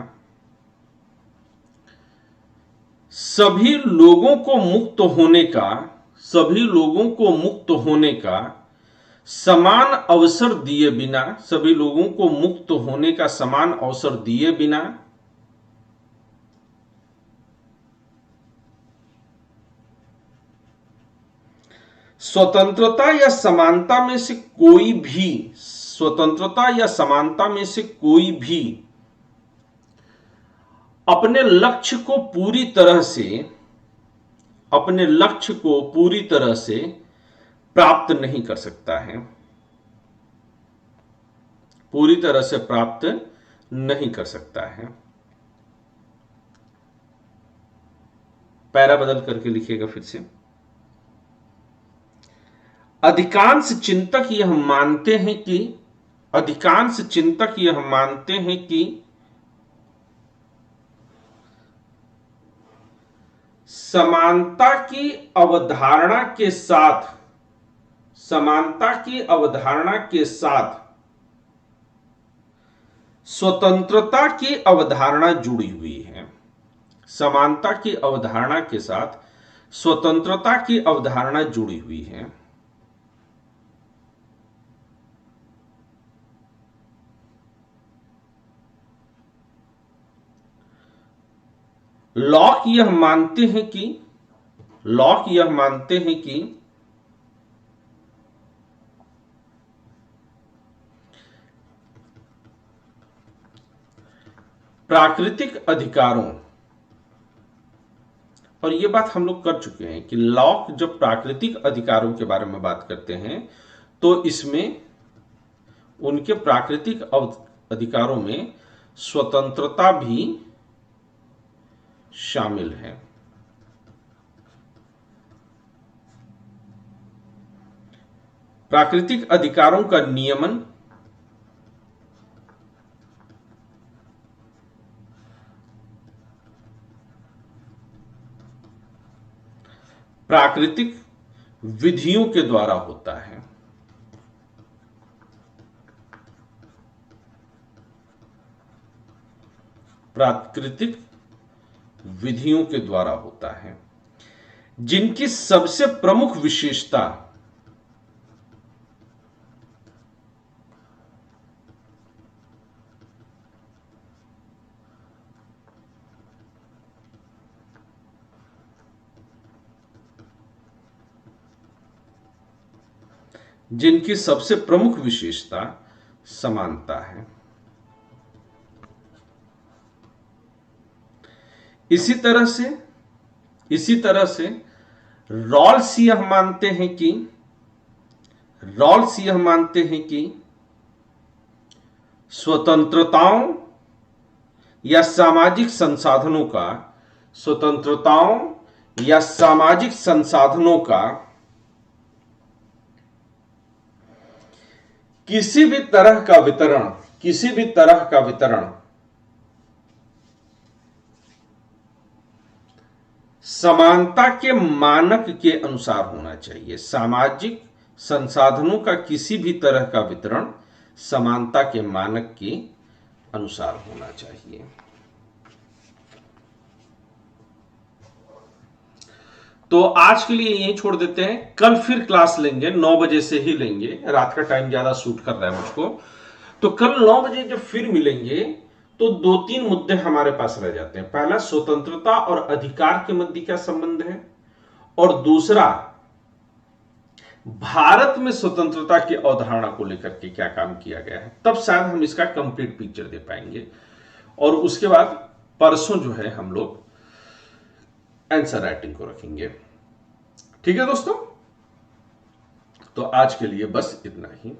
सभी लोगों को मुक्त होने का, सभी लोगों को मुक्त होने का समान अवसर दिए बिना, सभी लोगों को मुक्त होने का समान अवसर दिए बिना स्वतंत्रता या समानता में से कोई भी, स्वतंत्रता या समानता में से कोई भी अपने लक्ष्य को पूरी तरह से, अपने लक्ष्य को पूरी तरह से प्राप्त नहीं कर सकता है, पूरी तरह से प्राप्त नहीं कर सकता है। पैरा बदल करके लिखिएगा फिर से, अधिकांश चिंतक यह मानते हैं कि, अधिकांश चिंतक यह मानते हैं कि समानता की अवधारणा के साथ, समानता की अवधारणा के साथ स्वतंत्रता की अवधारणा जुड़ी हुई है। समानता की अवधारणा के साथ स्वतंत्रता की अवधारणा जुड़ी हुई है। लॉक यह मानते हैं कि, लॉक यह मानते हैं कि प्राकृतिक अधिकारों, और ये बात हम लोग कर चुके हैं कि लॉक जब प्राकृतिक अधिकारों के बारे में बात करते हैं तो इसमें उनके प्राकृतिक अधिकारों में स्वतंत्रता भी शामिल है। प्राकृतिक अधिकारों का नियमन, प्राकृतिक विधियों के द्वारा होता है। प्राकृतिक विधियों के द्वारा होता है, जिनकी सबसे प्रमुख विशेषता जिनकी सबसे प्रमुख विशेषता समानता है। इसी तरह से रॉल्स यह मानते हैं कि स्वतंत्रताओं या सामाजिक संसाधनों का किसी भी तरह का वितरण समानता के मानक के अनुसार होना चाहिए। सामाजिक संसाधनों का किसी भी तरह का वितरण समानता के मानक के अनुसार होना चाहिए। तो आज के लिए यही छोड़ देते हैं। कल फिर क्लास लेंगे, 9 बजे से ही लेंगे। रात का टाइम ज्यादा सूट कर रहा है मुझको, तो कल 9 बजे जब फिर मिलेंगे तो 2-3 मुद्दे हमारे पास रह जाते हैं। पहला, स्वतंत्रता और अधिकार के मध्य क्या संबंध है, और दूसरा, भारत में स्वतंत्रता की अवधारणा को लेकर के क्या काम किया गया है। तब शायद हम इसका कंप्लीट पिक्चर दे पाएंगे, और उसके बाद परसों जो है हम लोग आंसर राइटिंग को रखेंगे। ठीक है दोस्तों, तो आज के लिए बस इतना ही।